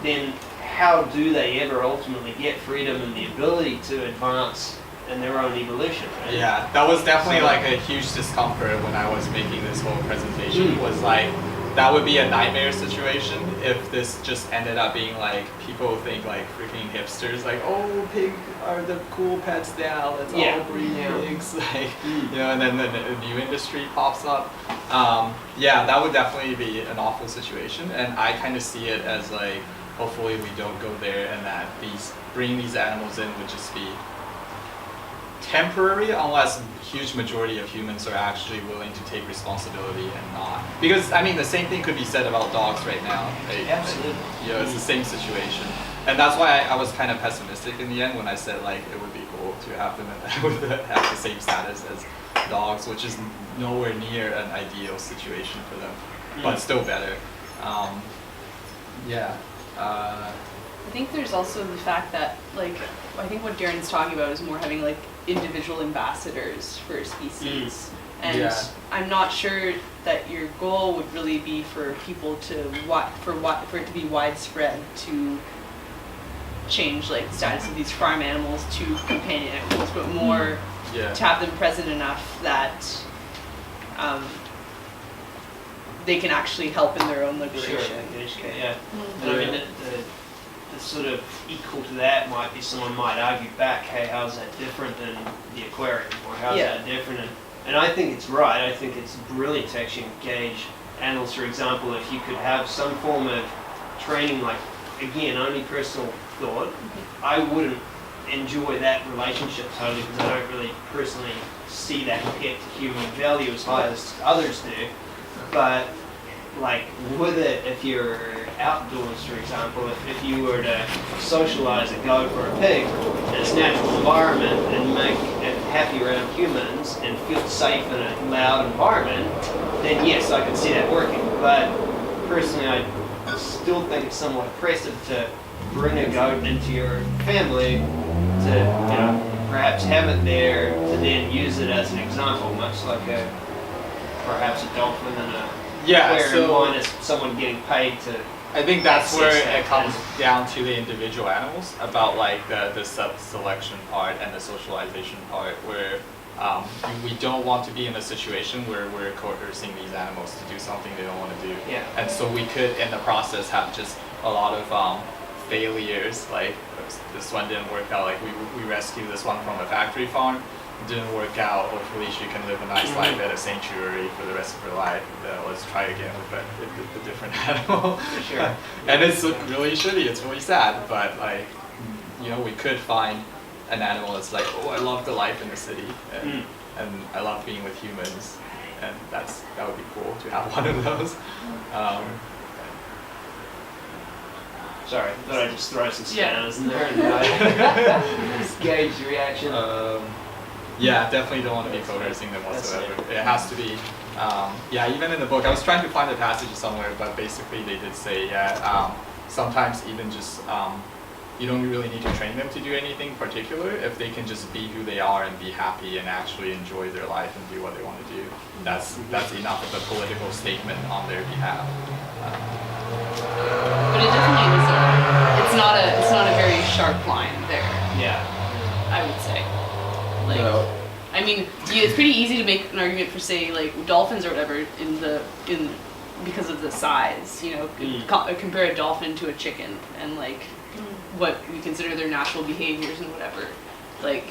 then how do they ever ultimately get freedom and the ability to advance in their own evolution? Right? Yeah, that was definitely like a huge discomfort when I was making this whole presentation. Was like, that would be a nightmare situation if this just ended up being like, people think like freaking hipsters, like, oh, pig are the cool pets now, let's all breed pigs, like, and then the new industry pops up. Yeah, that would definitely be an awful situation, and I kind of see it as like, hopefully we don't go there, and that bringing these animals in would just be temporary, unless huge majority of humans are actually willing to take responsibility and not. Because I mean, the same thing could be said about dogs right now. Right? Absolutely. It's the same situation, and that's why I was kind of pessimistic in the end when I said like it would be cool to have them have the same status as dogs, which is nowhere near an ideal situation for them, but still better. I think there's also the fact that, like, I think what Darren's talking about is more having like individual ambassadors for a species. And I'm not sure that your goal would really be for people to for it to be widespread to change like the status of these farm animals to companion animals, but more to have them present enough that they can actually help in their own liberation. Sure. Yeah. And I mean, the sort of equal to that might be someone might argue back, hey, how's that different than the aquarium, or how's that different? And I think it's right. I think it's brilliant to actually engage animals. For example, if you could have some form of training, like, again, only personal thought, I wouldn't enjoy that relationship totally, because I don't really personally see that compared to human value as high as others do. But like with it, if you're outdoors, for example, if you were to socialize a goat or a pig in its natural environment and make it happy around humans and feel safe in a loud environment, then yes, I could see that working. But personally, I still think it's somewhat oppressive to bring a goat into your family to, perhaps have it there to then use it as an example, much like perhaps a dolphin and a aquarium minus someone getting paid to. I think that's where it comes down to the individual animals, about like the selection part and the socialization part, where we don't want to be in a situation where we're coercing these animals to do something they don't want to do. Yeah. And so we could, in the process, have just a lot of failures. Like this one didn't work out. Like we rescued this one from a factory farm. Didn't work out. Hopefully she can live a nice life at a sanctuary for the rest of her life. Let's try again with a different animal. Sure. And it's really shitty, it's really sad, but like, we could find an animal that's like, oh, I love the life in the city, and I love being with humans, and that would be cool to have one of those. Sorry, thought I'd just throw some scanners in there and just gauge the reaction. Yeah, definitely don't want to be coercing them whatsoever. It has to be, even in the book, I was trying to find a passage somewhere, but basically they did say, sometimes even just, you don't really need to train them to do anything particular. If they can just be who they are and be happy and actually enjoy their life and do what they want to do, that's enough of a political statement on their behalf. But it definitely is it's not a very sharp line there. Yeah. I would say. I mean, it's pretty easy to make an argument for, say, like dolphins or whatever because of the size. Compare a dolphin to a chicken and like what we consider their natural behaviors and whatever. Like